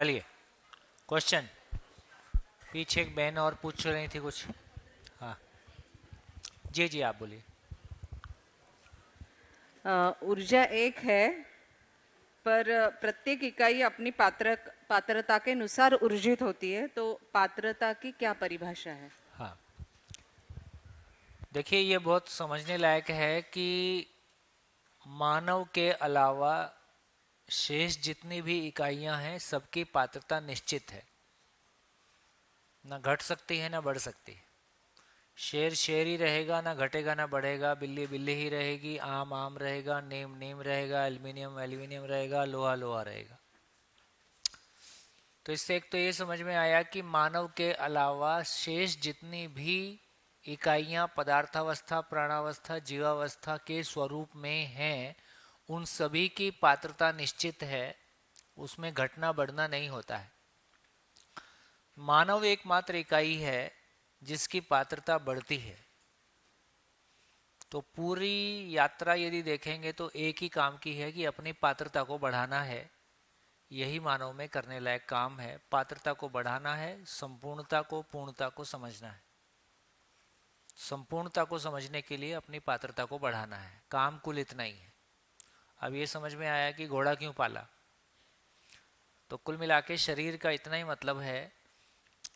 चलिए, क्वेश्चन। पीछे एक बहन और पूछ रही थी कुछ। हाँ जी जी, आप बोलिए। ऊर्जा एक है, पर प्रत्येक इकाई अपनी पात्रता के अनुसार ऊर्जित होती है। तो पात्रता की क्या परिभाषा है? हाँ, देखिए ये बहुत समझने लायक है कि मानव के अलावा शेष जितनी भी इकाइयां हैं सबकी पात्रता निश्चित है। ना घट सकती है ना बढ़ सकती है। शेर शेर ही रहेगा, ना घटेगा ना बढ़ेगा। बिल्ली बिल्ली ही रहेगी, आम आम रहेगा, नीम नीम रहेगा, एल्युमिनियम एल्युमिनियम रहेगा, लोहा लोहा रहेगा। तो इससे एक तो ये समझ में आया कि मानव के अलावा शेष जितनी भी इकाइयां पदार्थावस्था, प्राणावस्था, जीवावस्था के स्वरूप में हैं, उन सभी की पात्रता निश्चित है। उसमें घटना बढ़ना नहीं होता है। मानव एकमात्र इकाई है जिसकी पात्रता बढ़ती है। तो पूरी यात्रा यदि देखेंगे तो एक ही काम की है कि अपनी पात्रता को बढ़ाना है। यही मानव में करने लायक काम है। पात्रता को बढ़ाना है, संपूर्णता को, पूर्णता को समझना है। संपूर्णता को समझने के लिए अपनी पात्रता को बढ़ाना है। काम कुल इतना ही है। अब ये समझ में आया कि घोड़ा क्यों पाला। तो कुल मिला के शरीर का इतना ही मतलब है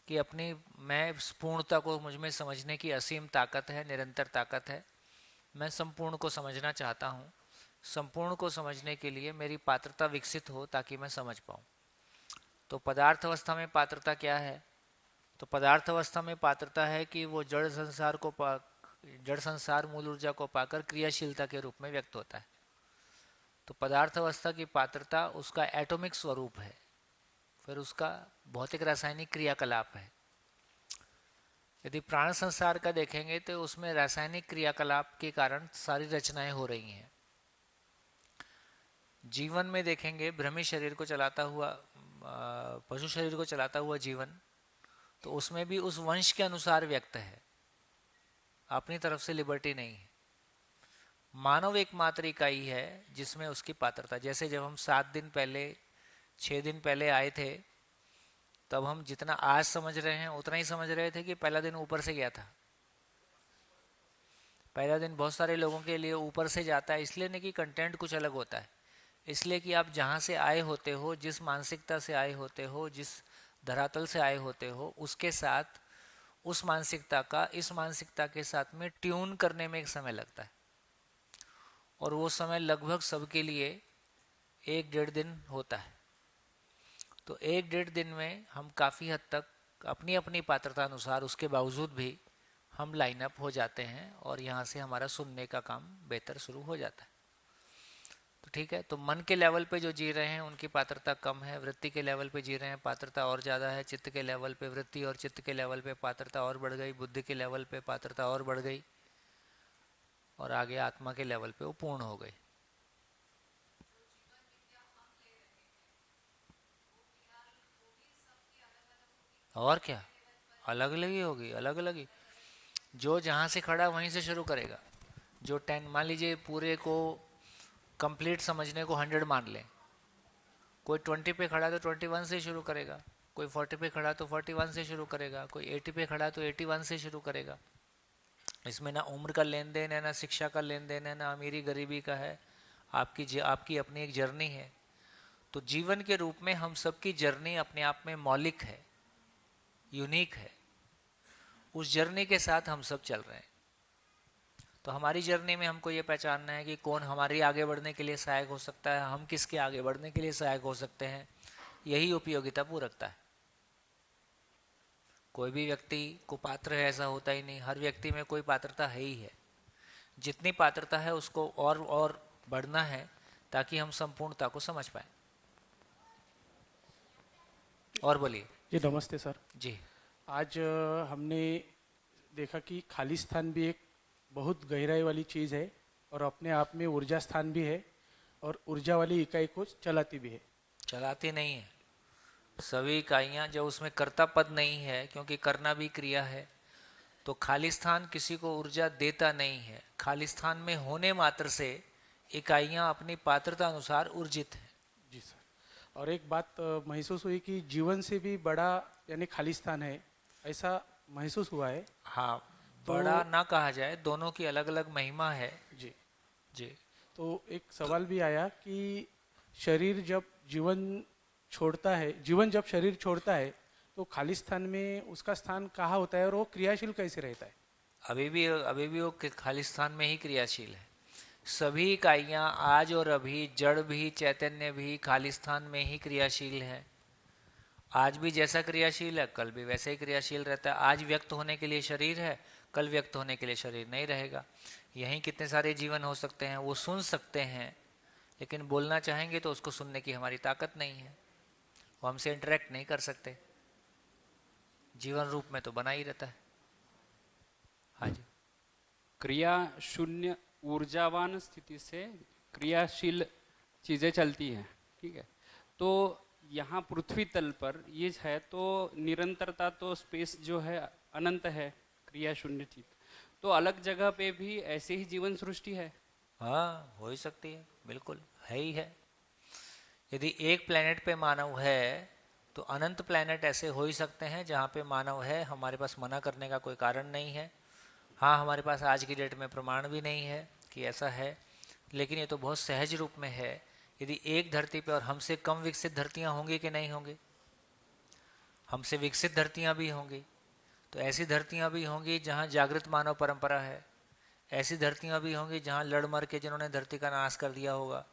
कि अपनी मैं पूर्णता को मुझ में समझने की असीम ताकत है, निरंतर ताकत है। मैं संपूर्ण को समझना चाहता हूँ। संपूर्ण को समझने के लिए मेरी पात्रता विकसित हो ताकि मैं समझ पाऊँ। तो पदार्थ अवस्था में पात्रता क्या है? तो पदार्थ अवस्था में पात्रता है कि वो जड़ संसार मूल ऊर्जा को पाकर क्रियाशीलता के रूप में व्यक्त होता है। तो पदार्थ अवस्था की पात्रता उसका एटॉमिक स्वरूप है, फिर उसका भौतिक रासायनिक क्रियाकलाप है। यदि प्राण संसार का देखेंगे तो उसमें रासायनिक क्रियाकलाप के कारण सारी रचनाएं हो रही हैं। जीवन में देखेंगे भ्रमी शरीर को चलाता हुआ, पशु शरीर को चलाता हुआ जीवन, तो उसमें भी उस वंश के अनुसार व्यक्त है, अपनी तरफ से लिबर्टी नहीं है। मानव एकमात्र इकाई है जिसमें उसकी पात्रता, जैसे जब हम 7 दिन पहले 6 दिन पहले आए थे, तब हम जितना आज समझ रहे हैं उतना ही समझ रहे थे कि पहला दिन ऊपर से गया था। पहला दिन बहुत सारे लोगों के लिए ऊपर से जाता है, इसलिए नहीं कि कंटेंट कुछ अलग होता है, इसलिए कि आप जहाँ से आए होते हो, जिस मानसिकता से आए होते हो, जिस धरातल से आए होते हो, उसके साथ उस मानसिकता का इस मानसिकता के साथ में ट्यून करने में एक समय लगता है। और वो समय लगभग सबके लिए 1-1.5 दिन होता है। तो 1-1.5 दिन में हम काफ़ी हद तक अपनी अपनी पात्रता अनुसार उसके बावजूद भी हम लाइन अप हो जाते हैं और यहाँ से हमारा सुनने का काम बेहतर शुरू हो जाता है। तो ठीक है, तो मन के लेवल पे जो जी रहे हैं उनकी पात्रता कम है, वृत्ति के लेवल पे जी रहे हैं पात्रता और ज़्यादा है, चित्त के लेवल पे वृत्ति और चित्त के लेवल पे पात्रता और बढ़ गई, बुद्धि के लेवल पे पात्रता और बढ़ गई, और आगे आत्मा के लेवल पे वो पूर्ण हो गई। और क्या, अलग अलग ही होगी, अलग अलग ही। जो जहाँ से खड़ा वहीं से शुरू करेगा। जो 10 मान लीजिए, पूरे को कंप्लीट समझने को 100 मान लें, कोई 20 पे खड़ा तो 21 से शुरू करेगा, कोई 40 पे खड़ा तो 41 से शुरू करेगा, कोई 80 पे खड़ा तो 81 से शुरू करेगा। इसमें ना उम्र का लेन देन है, ना शिक्षा का लेन देन है, ना अमीरी गरीबी का है। आपकी अपनी एक जर्नी है। तो जीवन के रूप में हम सबकी जर्नी अपने आप में मौलिक है, यूनिक है। उस जर्नी के साथ हम सब चल रहे हैं। तो हमारी जर्नी में हमको ये पहचानना है कि कौन हमारे आगे बढ़ने के लिए सहायक हो सकता है, हम किसके आगे बढ़ने के लिए सहायक हो सकते हैं। यही उपयोगिता पूरकता है। कोई भी व्यक्ति को पात्र है ऐसा होता ही नहीं, हर व्यक्ति में कोई पात्रता है ही है। जितनी पात्रता है उसको और बढ़ना है ताकि हम संपूर्णता को समझ पाए। और बोलिए। जी नमस्ते सर। जी। आज हमने देखा कि खालिस्तान भी एक बहुत गहराई वाली चीज़ है और अपने आप में ऊर्जा स्थान भी है और ऊर्जा वाली इकाई को चलाती भी है। चलाती नहीं है। सभी इकाइयाँ जो उसमें कर्ता पद नहीं है, क्योंकि करना भी क्रिया है, तो खालिस्तान किसी को ऊर्जा देता नहीं है। खालिस्तान में होने मात्र से इकाइयाँ अपनी पात्रता अनुसार ऊर्जित हैं। जी सर। और एक बात महसूस हुई कि जीवन से भी बड़ा यानी खालिस्तान है, ऐसा महसूस हुआ है। हाँ, तो बड़ा ना कहा जाए, दोनों की अलग अलग महिमा है। जी, जी। तो एक सवाल भी आया कि शरीर जब जीवन जब शरीर छोड़ता है तो खालिस्तान में उसका स्थान कहाँ होता है और वो क्रियाशील कैसे रहता है? अभी भी वो खालिस्तान में ही क्रियाशील है। सभी इकाइयाँ आज और अभी, जड़ भी चैतन्य भी खालिस्तान में ही क्रियाशील है। आज भी जैसा क्रियाशील है कल भी वैसे ही क्रियाशील रहता है। आज व्यक्त होने के लिए शरीर है, कल व्यक्त होने के लिए शरीर नहीं रहेगा। यहीं कितने सारे जीवन हो सकते हैं, वो सुन सकते हैं, लेकिन बोलना चाहेंगे तो उसको सुनने की हमारी ताकत नहीं है। वो हमसे इंटरेक्ट नहीं कर सकते। जीवन रूप में तो बना ही रहता है। हाँ जी। क्रिया शून्य ऊर्जावान स्थिति से क्रियाशील चीज़ें चलती हैं, ठीक है। तो यहाँ पृथ्वी तल पर ये है तो निरंतरता, तो स्पेस जो है अनंत है, क्रिया शून्य चीज। तो अलग जगह पे भी ऐसे ही जीवन सृष्टि है। हाँ, हो ही सकती है, बिल्कुल है ही है। यदि एक प्लेनेट पे मानव है तो अनंत प्लेनेट ऐसे हो ही सकते हैं जहाँ पे मानव है। हमारे पास मना करने का कोई कारण नहीं है। हाँ, हमारे पास आज की डेट में प्रमाण भी नहीं है कि ऐसा है, लेकिन ये तो बहुत सहज रूप में है। यदि एक धरती पे और हमसे कम विकसित धरतियाँ होंगी कि नहीं होंगी? हमसे विकसित धरतियाँ भी होंगी। तो ऐसी धरतियाँ भी होंगी जहाँ जागृत मानव परंपरा है। ऐसी धरतियाँ भी होंगी जहाँ लड़ मर के जिन्होंने धरती का नाश कर दिया होगा।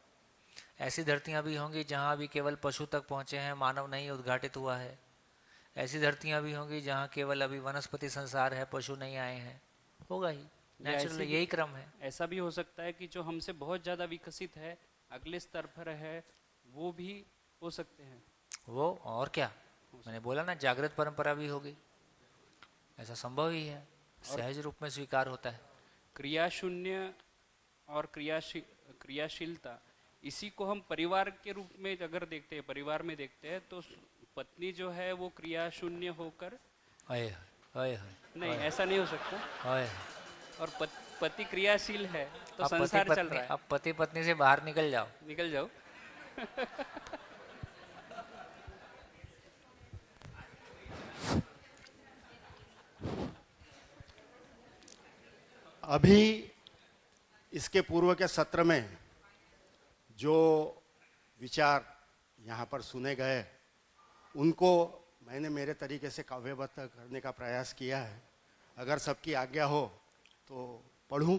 ऐसी धरतियाँ भी होंगी जहाँ अभी केवल पशु तक पहुँचे हैं, मानव नहीं उद्घाटित हुआ है। ऐसी धरतियाँ भी होंगी जहाँ केवल अभी वनस्पति संसार है, पशु नहीं आए हैं। होगा ही, या ऐसे नेचुरल, भी यही क्रम है। ऐसा भी हो सकता है कि जो हमसे बहुत ज़्यादा विकसित है, अगले स्तर पर है, वो भी हो सकते हैं। वो और क्या, मैंने बोला ना, जागृत परंपरा भी होगी। ऐसा संभव ही है, और सहज रूप में स्वीकार होता है। क्रिया शून्य और क्रियाशीलता, इसी को हम परिवार के रूप में अगर देखते हैं, परिवार में देखते हैं, तो पत्नी जो है वो क्रिया शून्य होकर, अय अय नहीं ऐसा नहीं हो सकता, अय। और पति क्रियाशील है तो अब पति संसार चल पत्नी, रहा है। अब पति पत्नी से बाहर निकल जाओ। निकल जाओ। अभी इसके पूर्व के सत्र में जो विचार यहाँ पर सुने गए, उनको मैंने मेरे तरीके से काव्यबद्ध करने का प्रयास किया है। अगर सबकी आज्ञा हो तो पढ़ूं।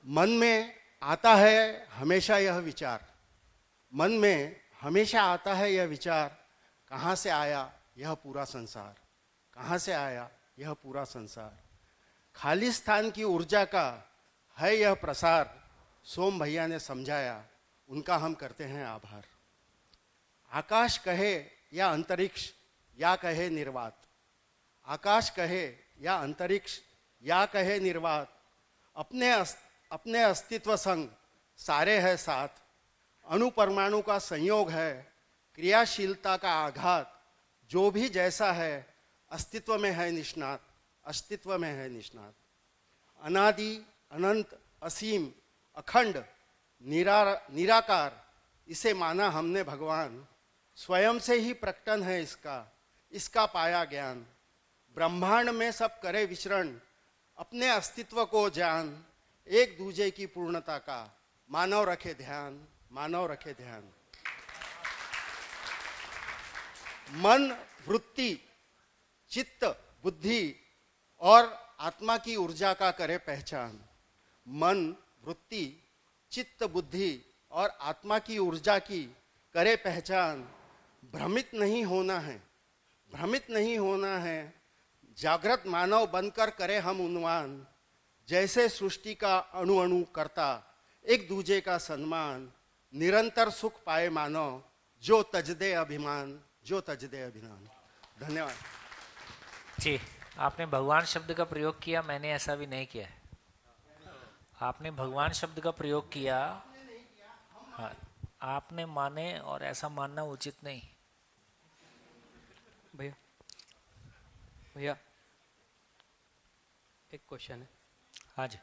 मन में आता है हमेशा यह विचार, मन में हमेशा आता है यह विचार, कहाँ से आया यह पूरा संसार, कहाँ से आया यह पूरा संसार। खालिस्तान की ऊर्जा का है यह प्रसार, सोम भैया ने समझाया, उनका हम करते हैं आभार। आकाश कहे या अंतरिक्ष या कहे निर्वात, आकाश कहे या अंतरिक्ष या कहे निर्वात, अपने अस्तित्व संग सारे है साथ। अणु परमाणु का संयोग है, क्रियाशीलता का आघात, जो भी जैसा है अस्तित्व में है निष्णात, अस्तित्व में है निष्णात। अनादि अनंत असीम अखंड निराकार, इसे माना हमने भगवान, स्वयं से ही प्रकटन है इसका पाया ज्ञान। ब्रह्मांड में सब करे विचरण, अपने अस्तित्व को जान, एक दूजे की पूर्णता का मानव रखे ध्यान, मानव रखे ध्यान। मन वृत्ति चित्त बुद्धि और आत्मा की ऊर्जा का करे पहचान। मन वृत्ति चित्त बुद्धि और आत्मा की ऊर्जा की करे पहचान। भ्रमित नहीं होना है, भ्रमित नहीं होना है, जागृत मानव बनकर करे हम उन्नवान। जैसे सृष्टि का अणु अणु करता एक दूजे का सम्मान, निरंतर सुख पाए मानव, जो तजदे अभिमान, जो तजदे अभिमान। धन्यवाद जी। आपने भगवान शब्द का प्रयोग किया, मैंने ऐसा भी नहीं किया है। आपने भगवान शब्द का प्रयोग किया, हाँ, आपने माने, और ऐसा मानना उचित नहीं। भैया भैया एक क्वेश्चन है। हाँ जी।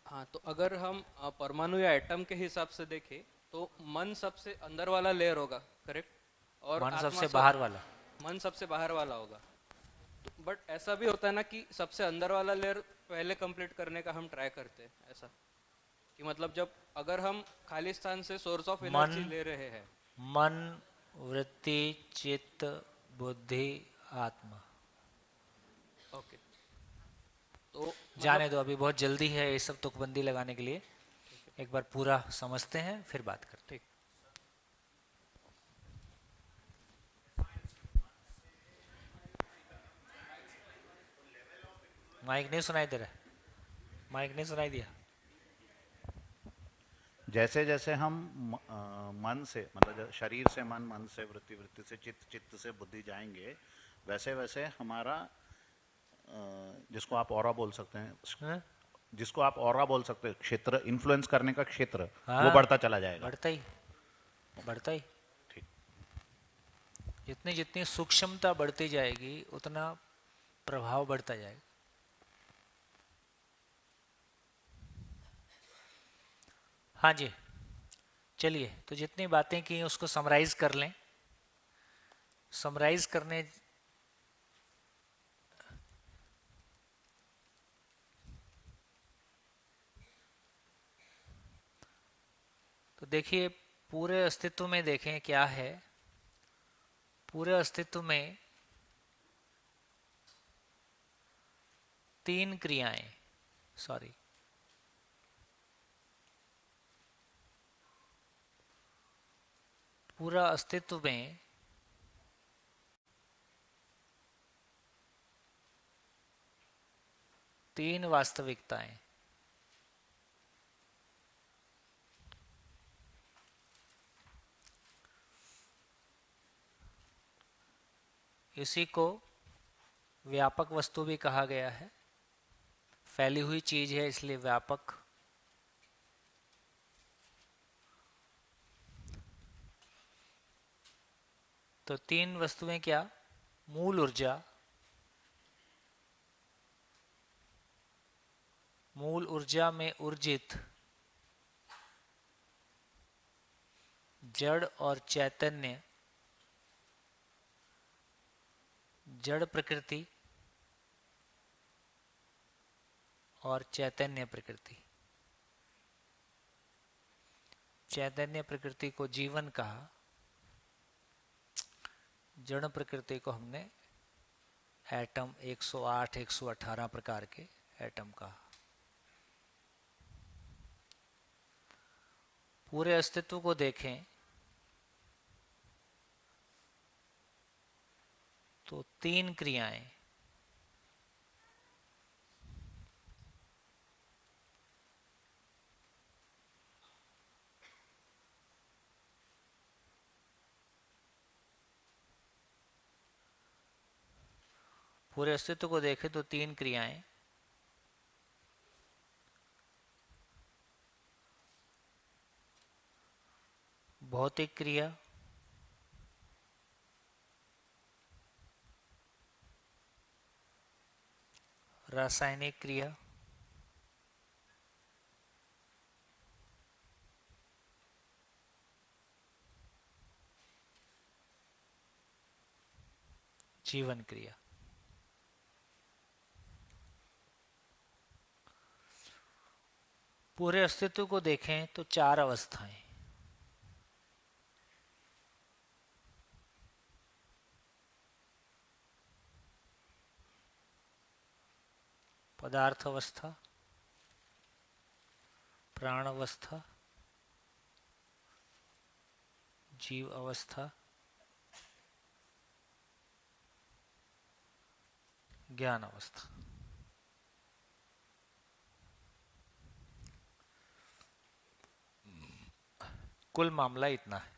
हाँ, तो अगर हम परमाणु या एटम के हिसाब से देखें तो मन सबसे अंदर वाला लेयर होगा, करेक्ट? और मन आत्मा सबसे बाहर वाला। मन सबसे बाहर वाला होगा। तो बट ऐसा भी होता है ना कि सबसे अंदर वाला लेयर पहले कंप्लीट करने का हम ट्राई करते हैं, ऐसा कि मतलब जब अगर हम खाली स्थान से सोर्स ऑफ एनर्जी मन ले रहे हैं। मन, वृत्ति, चित्त, बुद्धि, आत्मा। ओके, तो जाने मतलब दो, अभी बहुत जल्दी है ये सब तुकबंदी लगाने के लिए। एक बार पूरा समझते हैं फिर बात करते ठीक। हैं। माइक नहीं सुनाई दे रहा है? माइक नहीं सुनाई दिया? जैसे जैसे हम मन से मतलब शरीर से मन, मन से वृत्ति, वृत्ति से चित्त, चित्त से बुद्धि जाएंगे, वैसे वैसे हमारा जिसको आप ऑरा बोल सकते हैं, हाँ? जिसको आप ऑरा बोल सकते हैं, क्षेत्र, इन्फ्लुएंस करने का क्षेत्र, हाँ, वो बढ़ता चला जाएगा। बढ़ता ही। ठीक। जितनी जितनी सूक्ष्मता बढ़ती जाएगी उतना प्रभाव बढ़ता जाएगा। हाँ जी, चलिए, तो जितनी बातें की उसको समराइज कर लें। समराइज करने तो देखिए, पूरे अस्तित्व में देखें क्या है। पूरे अस्तित्व में 3 क्रियाएं, सॉरी, पूरा अस्तित्व में 3 वास्तविकताएं। इसी को व्यापक वस्तु भी कहा गया है। फैली हुई चीज है इसलिए व्यापक। तो 3 वस्तुएं क्या? मूल ऊर्जा, मूल ऊर्जा में ऊर्जित जड़ और चैतन्य, जड़ प्रकृति और चैतन्य प्रकृति। चैतन्य प्रकृति को जीवन कहा, जड़ प्रकृति को हमने एटम, 108 118 प्रकार के एटम कहा। पूरे अस्तित्व को देखें तो 3 क्रियाएं, पूरे अस्तित्व को देखें तो 3 क्रियाएं, भौतिक क्रिया, रासायनिक क्रिया, जीवन क्रिया। पूरे अस्तित्व को देखें तो 4 अवस्थाएं, पदार्थ अवस्था, प्राण अवस्था, जीव अवस्था, ज्ञान अवस्था। कुल मामला इतना है।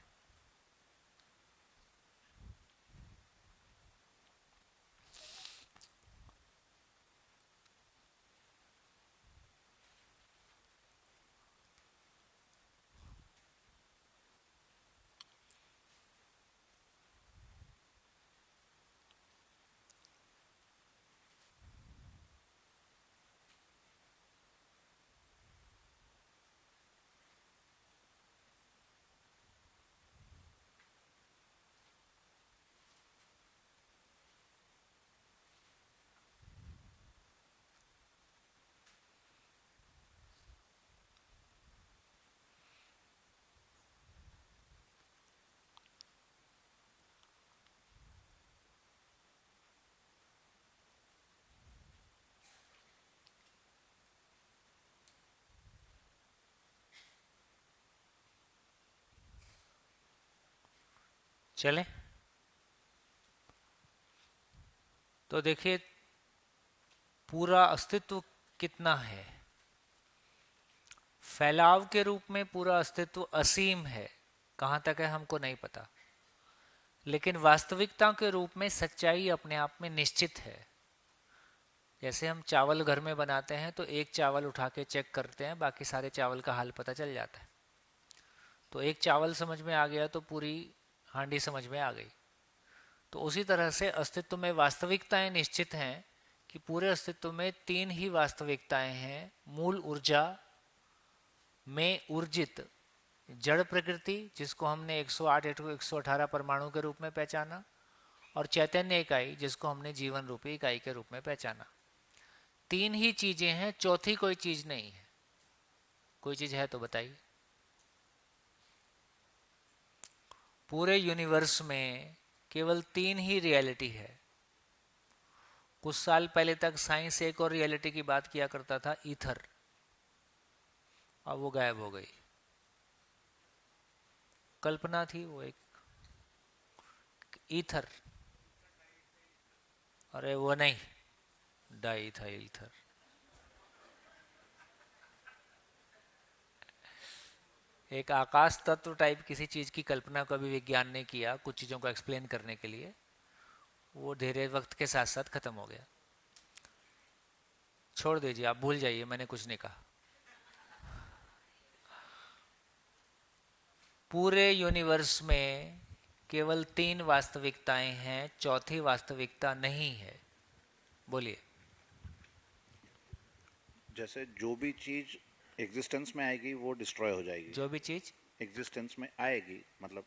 चले तो देखिए पूरा अस्तित्व कितना है। फैलाव के रूप में पूरा अस्तित्व असीम है, कहाँ तक है हमको नहीं पता, लेकिन वास्तविकता के रूप में सच्चाई अपने आप में निश्चित है। जैसे हम चावल घर में बनाते हैं तो एक चावल उठा के चेक करते हैं, बाकी सारे चावल का हाल पता चल जाता है। तो एक चावल समझ में आ गया तो पूरी हांडी समझ में आ गई। तो उसी तरह से अस्तित्व में वास्तविकताएं निश्चित हैं कि पूरे अस्तित्व में 3 ही वास्तविकताएं हैं। मूल ऊर्जा में ऊर्जित जड़ प्रकृति, जिसको हमने 108 118 परमाणु के रूप में पहचाना, और चैतन्य इकाई, जिसको हमने जीवन रूपी इकाई के रूप में पहचाना। 3 ही चीजें हैं, चौथी कोई चीज नहीं है। कोई चीज है तो बताइए। पूरे यूनिवर्स में केवल 3 ही रियलिटी है। कुछ साल पहले तक साइंस एक और रियलिटी की बात किया करता था, ईथर, अब वो गायब हो गई। कल्पना थी वो एक ईथर, अरे वो नहीं, डाई था ईथर। एक आकाश तत्व टाइप किसी चीज की कल्पना को अभी विज्ञान ने किया कुछ चीजों को एक्सप्लेन करने के लिए, वो धीरे वक्त के साथ साथ खत्म हो गया। छोड़ दीजिए, आप भूल जाइए, मैंने कुछ नहीं कहा। पूरे यूनिवर्स में केवल 3 वास्तविकताएं हैं, चौथी वास्तविकता नहीं है। बोलिए। जैसे जो भी चीज एग्जिस्टेंस में आएगी वो डिस्ट्रॉय हो जाएगी। जो भी चीज एग्जिस्टेंस में आएगी मतलब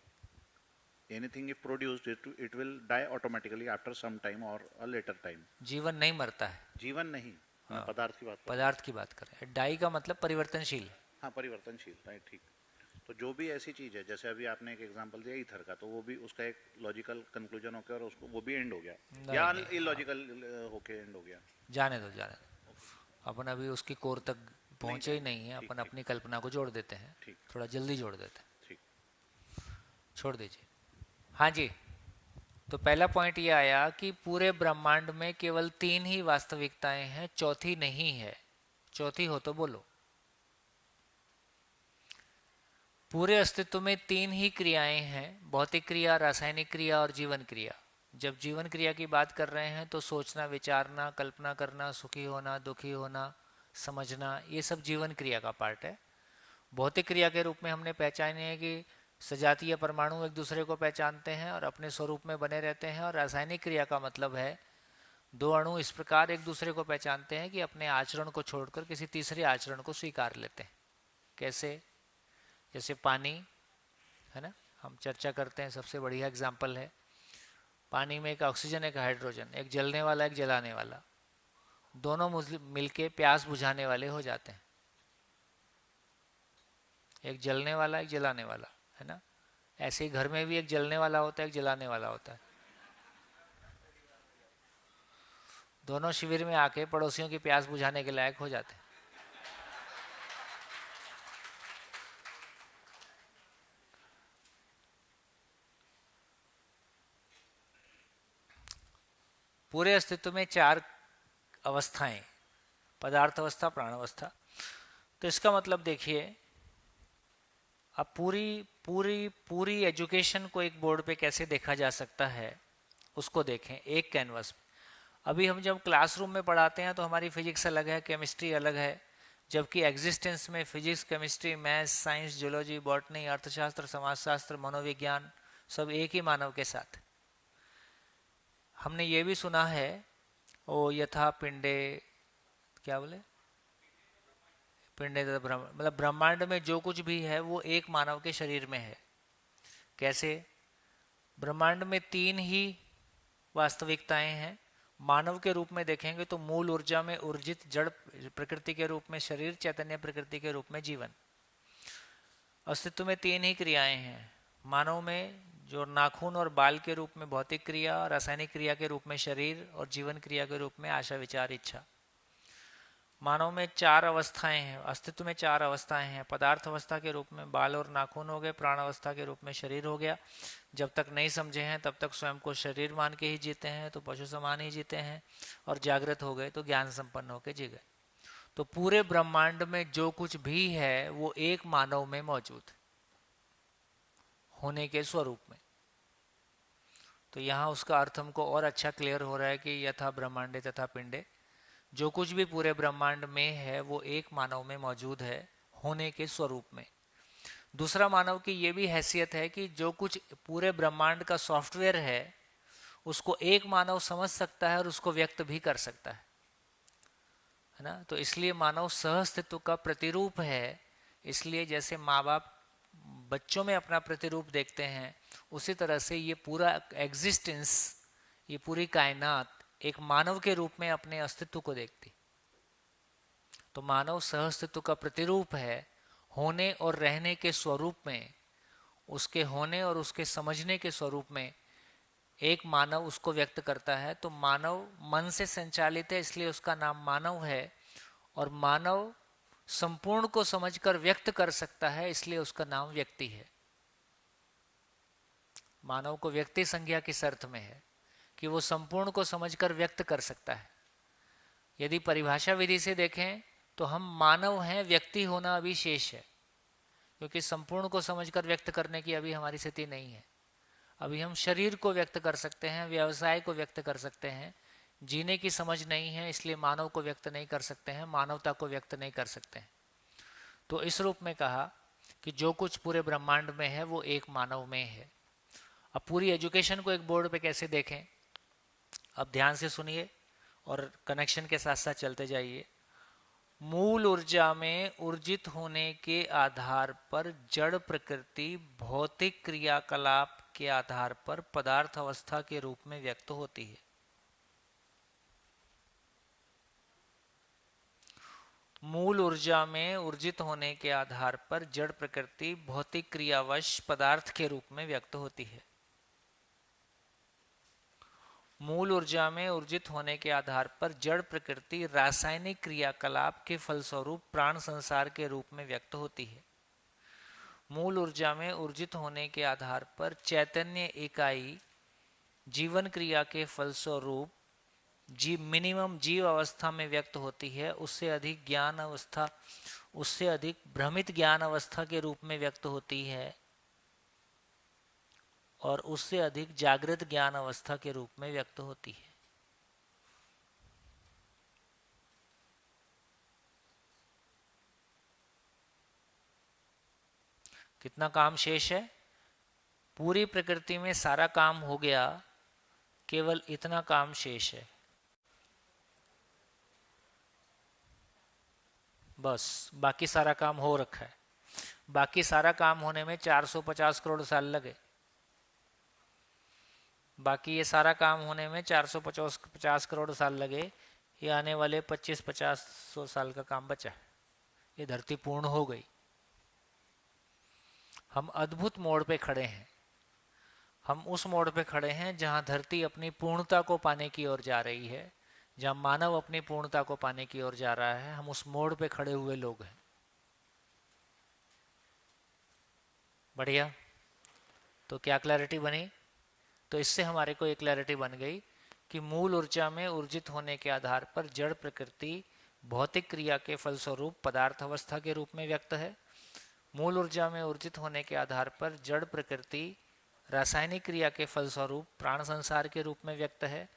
anything if produced it will die automatically after some time और अ लेटर टाइम। जीवन नहीं मरता है। जीवन नहीं, मैं पदार्थ की बात कर पदार्थ की बात कर रहे हैं। डाई का मतलब परिवर्तनशील। हाँ, परिवर्तनशील, राइट, ठीक। तो जो भी ऐसी चीज है, जैसे अभी आपने एक एग्जांपल दिया ईथर का, तो वो भी उसका एक लॉजिकल कंक्लूजन होकर और उसको वो भी एंड हो गया या इलॉजिकल होके एंड हो गया। जाने दो, जाने दो, अपन अभी उसकी कोर तक पहुंचे ही नहीं है। अपन अपनी कल्पना को जोड़ देते हैं, थोड़ा जल्दी जोड़ देते हैं। ठीक, छोड़ दीजिए। हाँ जी, तो पहला पॉइंट ये आया कि पूरे ब्रह्मांड में केवल 3 ही वास्तविकताएं हैं, चौथी नहीं है। चौथी हो तो बोलो। पूरे अस्तित्व में 3 ही क्रियाएं हैं, भौतिक क्रिया, रासायनिक क्रिया और जीवन क्रिया। जब जीवन क्रिया की बात कर रहे हैं तो सोचना, विचारना, कल्पना करना, सुखी होना, दुखी होना, समझना, ये सब जीवन क्रिया का पार्ट है। भौतिक क्रिया के रूप में हमने पहचाने है कि सजातीय परमाणु एक दूसरे को पहचानते हैं और अपने स्वरूप में बने रहते हैं। और रासायनिक क्रिया का मतलब है 2 अणु इस प्रकार एक दूसरे को पहचानते हैं कि अपने आचरण को छोड़कर किसी तीसरे आचरण को स्वीकार लेते हैं। कैसे? जैसे पानी है ना, हम चर्चा करते हैं, सबसे बढ़िया एग्जाम्पल है। पानी में एक ऑक्सीजन, एक हाइड्रोजन, एक जलने वाला, एक जलाने वाला, दोनों मिलके प्यास बुझाने वाले हो जाते हैं। एक जलने वाला, एक जलाने वाला, है ना। ऐसे ही घर में भी एक जलने वाला होता है, एक जलाने वाला होता है। दोनों शिविर में आके पड़ोसियों की प्यास बुझाने के लायक हो जाते हैं। पूरे अस्तित्व में 4 अवस्थाएं, पदार्थ अवस्था, प्राण अवस्था। तो इसका मतलब देखिए, अब पूरी एजुकेशन को एक बोर्ड पे कैसे देखा जा सकता है, उसको देखें एक कैनवस पे। अभी हम जब क्लासरूम में पढ़ाते हैं तो हमारी फिजिक्स अलग है, केमिस्ट्री अलग है, जबकि एग्जिस्टेंस में physics, chemistry, maths, science, geology, botany, अर्थशास्त्र, समाजशास्त्र, मनोविज्ञान सब एक ही मानव के साथ। हमने ये भी सुना है, ओ यथा पिंडे, क्या बोले, पिंडे मतलब ब्रह्मांड में जो कुछ भी है वो एक मानव के शरीर में है। कैसे? ब्रह्मांड में 3 ही वास्तविकताएं हैं। मानव के रूप में देखेंगे तो मूल ऊर्जा में ऊर्जित जड़ प्रकृति के रूप में शरीर, चैतन्य प्रकृति के रूप में जीवन। अस्तित्व में 3 ही क्रियाएं हैं। मानव में जो नाखून और बाल के रूप में भौतिक क्रिया, रासायनिक क्रिया के रूप में शरीर, और जीवन क्रिया के रूप में आशा, विचार, इच्छा। मानव में 4 अवस्थाएं हैं, अस्तित्व में 4 अवस्थाएं हैं। पदार्थ अवस्था के रूप में बाल और नाखून हो गए, प्राण अवस्था के रूप में शरीर हो गया। जब तक नहीं समझे हैं तब तक स्वयं को शरीर मान के ही जीते हैं, तो पशु समान ही जीते हैं। और जागृत हो गए तो ज्ञान संपन्न होकर जी गए। तो पूरे ब्रह्मांड में जो कुछ भी है वो एक मानव में मौजूद होने के स्वरूप में। तो यहाँ उसका अर्थ हमको और अच्छा क्लियर हो रहा है कि यथा ब्रह्मांडे तथा पिंडे, जो कुछ भी पूरे ब्रह्मांड में है वो एक मानव में मौजूद है होने के स्वरूप में। दूसरा, मानव की ये भी हैसियत है कि जो कुछ पूरे ब्रह्मांड का सॉफ्टवेयर है उसको एक मानव समझ सकता है और उसको व्यक्त भी कर सकता है ना। तो इसलिए मानव सहअस्तित्व का प्रतिरूप है। इसलिए जैसे माँ बाप बच्चों में अपना प्रतिरूप देखते हैं, उसी तरह से ये पूरा एग्जिस्टेंस, ये पूरी कायनात एक मानव के रूप में अपने अस्तित्व को देखती। तो मानव सहअस्तित्व का प्रतिरूप है। होने और रहने के स्वरूप में, उसके होने और उसके समझने के स्वरूप में एक मानव उसको व्यक्त करता है। तो मानव मन से संचालित है, इसलिए उसका नाम मानव है। और मानव संपूर्ण को समझकर व्यक्त कर सकता है, इसलिए उसका नाम व्यक्ति है। मानव को व्यक्ति संज्ञा किस अर्थ में है कि वो संपूर्ण को समझकर व्यक्त कर सकता है। यदि परिभाषा विधि से देखें तो हम मानव हैं, व्यक्ति होना अभी शेष है, क्योंकि संपूर्ण को समझकर व्यक्त करने की अभी हमारी स्थिति नहीं है। अभी हम शरीर को व्यक्त कर सकते हैं, व्यवसाय को व्यक्त कर सकते हैं। जीने की समझ नहीं है, इसलिए मानव को व्यक्त नहीं कर सकते हैं, मानवता को व्यक्त नहीं कर सकते हैं। तो इस रूप में कहा कि जो कुछ पूरे ब्रह्मांड में है वो एक मानव में है। अब पूरी एजुकेशन को एक बोर्ड पे कैसे देखें, अब ध्यान से सुनिए और कनेक्शन के साथ साथ चलते जाइए। मूल ऊर्जा में ऊर्जित होने के आधार पर जड़ प्रकृति भौतिक क्रियाकलाप के आधार पर पदार्थ अवस्था के रूप में व्यक्त होती है। मूल ऊर्जा में ऊर्जित होने के आधार पर जड़ प्रकृति भौतिक क्रियावश पदार्थ के रूप में व्यक्त होती है। मूल ऊर्जा में ऊर्जित होने के आधार पर जड़ प्रकृति रासायनिक क्रियाकलाप के फलस्वरूप प्राण संसार के रूप में व्यक्त होती है। मूल ऊर्जा में ऊर्जित होने के आधार पर चैतन्य इकाई जीवन क्रिया के फलस्वरूप मिनिमम जीव अवस्था में व्यक्त होती है। उससे अधिक ज्ञान अवस्था, उससे अधिक भ्रमित ज्ञान अवस्था के रूप में व्यक्त होती है, और उससे अधिक जागृत ज्ञान अवस्था के रूप में व्यक्त होती है। कितना काम शेष है? पूरी प्रकृति में सारा काम हो गया, केवल इतना काम शेष है। बस बाकी सारा काम हो रखा है। बाकी सारा काम होने में 450 करोड़ साल लगे। बाकी ये सारा काम होने में 450 करोड़ साल लगे। ये आने वाले 25-50 साल का काम बचा है। ये धरती पूर्ण हो गई। हम अद्भुत मोड़ पे खड़े हैं। हम उस मोड़ पे खड़े हैं जहां धरती अपनी पूर्णता को पाने की ओर जा रही है, जहां मानव अपनी पूर्णता को पाने की ओर जा रहा है। हम उस मोड़ पे खड़े हुए लोग हैं। बढ़िया। तो क्या क्लैरिटी बनी? तो इससे हमारे को एक क्लैरिटी बन गई कि मूल ऊर्जा में ऊर्जित होने के आधार पर जड़ प्रकृति भौतिक क्रिया के फलस्वरूप पदार्थ अवस्था के रूप में व्यक्त है। मूल ऊर्जा में ऊर्जित होने के आधार पर जड़ प्रकृति रासायनिक क्रिया के फलस्वरूप प्राण संसार के रूप में व्यक्त है।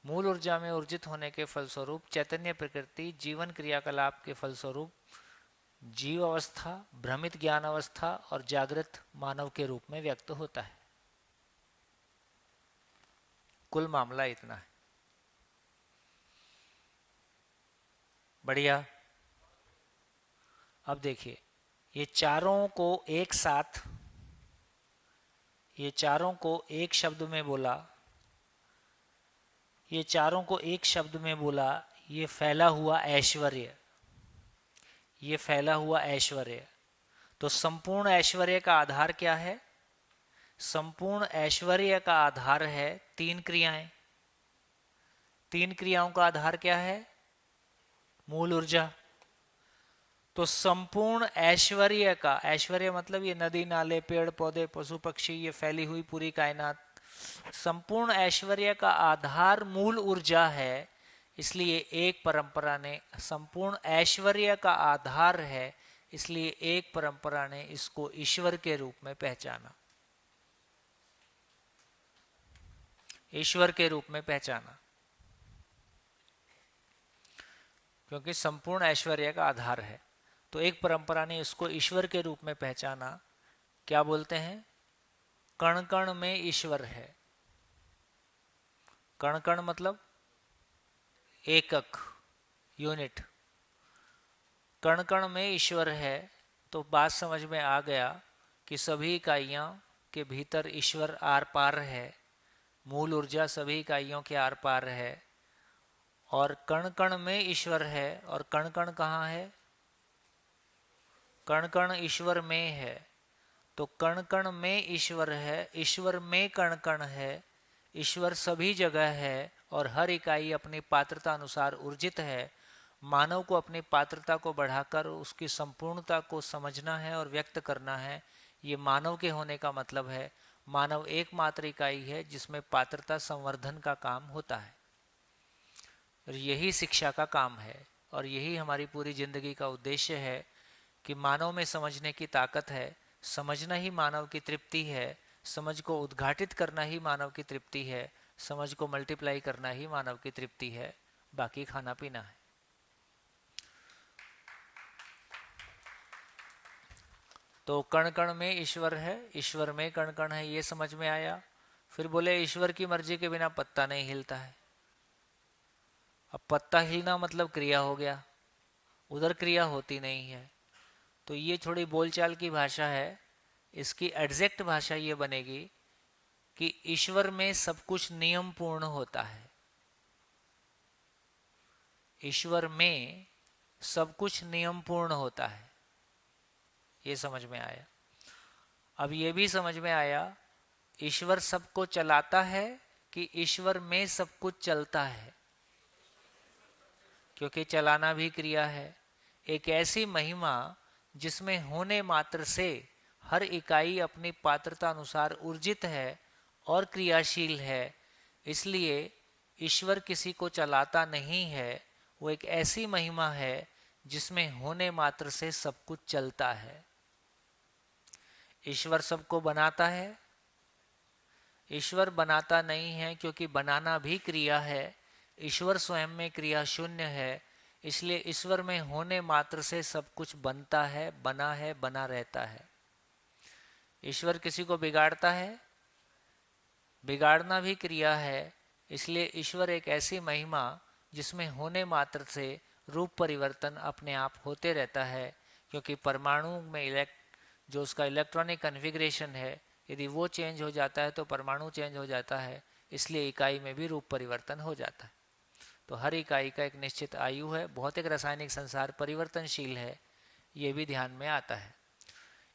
मूल ऊर्जा में ऊर्जित होने के फलस्वरूप चैतन्य प्रकृति जीवन क्रियाकलाप के फलस्वरूप जीव अवस्था, भ्रमित ज्ञान अवस्था और जागृत मानव के रूप में व्यक्त होता है। कुल मामला इतना है। बढ़िया। अब देखिए, ये चारों को एक साथ, ये चारों को एक शब्द में बोला, ये चारों को एक शब्द में बोला, ये फैला हुआ ऐश्वर्य, ये फैला हुआ ऐश्वर्य। तो संपूर्ण ऐश्वर्य का आधार क्या है? संपूर्ण ऐश्वर्य का आधार है 3 क्रियाएं। 3 क्रियाओं का आधार क्या है? मूल ऊर्जा। तो संपूर्ण ऐश्वर्य का, ऐश्वर्य मतलब ये नदी नाले पेड़ पौधे पशु पक्षी, ये फैली हुई पूरी कायनात, संपूर्ण ऐश्वर्य का आधार मूल ऊर्जा है। इसलिए एक परंपरा ने संपूर्ण ऐश्वर्य का आधार है, इसलिए एक परंपरा ने इसको ईश्वर के रूप में पहचाना, ईश्वर के रूप में पहचाना, क्योंकि संपूर्ण ऐश्वर्य का आधार है। तो एक परंपरा ने इसको ईश्वर के रूप में पहचाना। क्या बोलते हैं? कण कण में ईश्वर है। कण कण मतलब एकक, यूनिट। कण कण में ईश्वर है। तो बात समझ में आ गया कि सभी इकाइयों के भीतर ईश्वर आर पार है, मूल ऊर्जा सभी इकाइयों के आर पार है, और कण कण में ईश्वर है। और कण कण कहाँ है? कण कण ईश्वर में है। तो कण कण में ईश्वर है, ईश्वर में कण कण है, ईश्वर सभी जगह है और हर इकाई अपनी पात्रता अनुसार ऊर्जित है। मानव को अपनी पात्रता को बढ़ाकर उसकी संपूर्णता को समझना है और व्यक्त करना है। ये मानव के होने का मतलब है। मानव एकमात्र इकाई है जिसमें पात्रता संवर्धन का काम होता है। और यही शिक्षा का काम है और यही हमारी पूरी जिंदगी का उद्देश्य है कि मानव में समझने की ताकत है। समझना ही मानव की तृप्ति है। समझ को उद्घाटित करना ही मानव की तृप्ति है। समझ को मल्टीप्लाई करना ही मानव की तृप्ति है। बाकी खाना पीना है। तो कण कण में ईश्वर है, ईश्वर में कण कण है, ये समझ में आया। फिर बोले ईश्वर की मर्जी के बिना पत्ता नहीं हिलता है। अब पत्ता हिलना मतलब क्रिया हो गया, उधर क्रिया होती नहीं है। तो ये थोड़ी बोलचाल की भाषा है। इसकी एग्जैक्ट भाषा ये बनेगी कि ईश्वर में सब कुछ नियम पूर्ण होता है। ईश्वर में सब कुछ नियम पूर्ण होता है। ये समझ में आया। अब ये भी समझ में आया ईश्वर सबको चलाता है कि ईश्वर में सब कुछ चलता है, क्योंकि चलाना भी क्रिया है। एक ऐसी महिमा जिसमें होने मात्र से हर इकाई अपनी पात्रता अनुसार ऊर्जित है और क्रियाशील है। इसलिए ईश्वर किसी को चलाता नहीं है। वो एक ऐसी महिमा है जिसमें होने मात्र से सब कुछ चलता है। ईश्वर सबको बनाता है? ईश्वर बनाता नहीं है, क्योंकि बनाना भी क्रिया है। ईश्वर स्वयं में क्रिया शून्य है। इसलिए ईश्वर में होने मात्र से सब कुछ बनता है, बना है, बना रहता है। ईश्वर किसी को बिगाड़ता है? बिगाड़ना भी क्रिया है। इसलिए ईश्वर एक ऐसी महिमा जिसमें होने मात्र से रूप परिवर्तन अपने आप होते रहता है, क्योंकि परमाणु में जो उसका इलेक्ट्रॉनिक कन्फिग्रेशन है, यदि वो चेंज हो जाता है तो परमाणु चेंज हो जाता है। इसलिए इकाई में भी रूप परिवर्तन हो जाता है। तो हर इकाई का एक निश्चित आयु है। भौतिक रासायनिक संसार परिवर्तनशील है, ये भी ध्यान में आता है।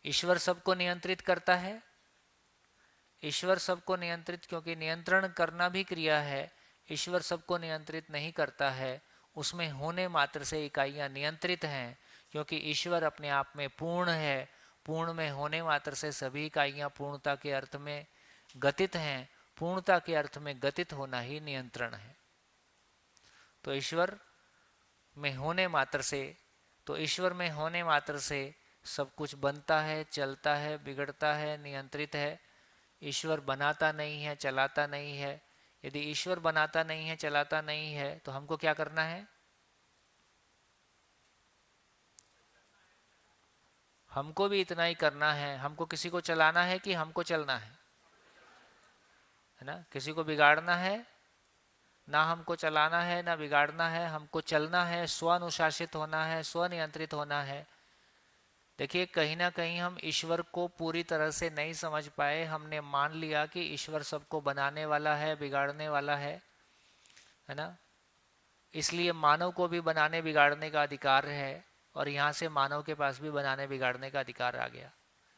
ईश्वर सबको नियंत्रित करता है? ईश्वर सबको नियंत्रित, क्योंकि नियंत्रण करना भी क्रिया है। ईश्वर सबको नियंत्रित नहीं करता है। उसमें होने मात्र से इकाइयां नियंत्रित हैं, क्योंकि ईश्वर अपने आप में पूर्ण है। पूर्ण में होने मात्र से सभी इकाइयां पूर्णता के अर्थ में गतित हैं। पूर्णता के अर्थ में गतित होना ही नियंत्रण है। तो ईश्वर में होने मात्र से सब कुछ बनता है, चलता है, बिगड़ता है, नियंत्रित है। ईश्वर बनाता नहीं है, चलाता नहीं है। यदि ईश्वर बनाता नहीं है, चलाता नहीं है, तो हमको क्या करना है? हमको भी इतना ही करना है। हमको किसी को चलाना है कि हमको चलना है ना? किसी को बिगाड़ना है? ना हमको चलाना है ना बिगाड़ना है। हमको चलना है, स्वानुशासित होना है, स्वनियंत्रित होना है। देखिए, कहीं ना कहीं हम ईश्वर को पूरी तरह से नहीं समझ पाए। हमने मान लिया कि ईश्वर सबको बनाने वाला है, बिगाड़ने वाला है ना? इसलिए मानव को भी बनाने बिगाड़ने का अधिकार है, और यहाँ से मानव के पास भी बनाने बिगाड़ने का अधिकार आ गया।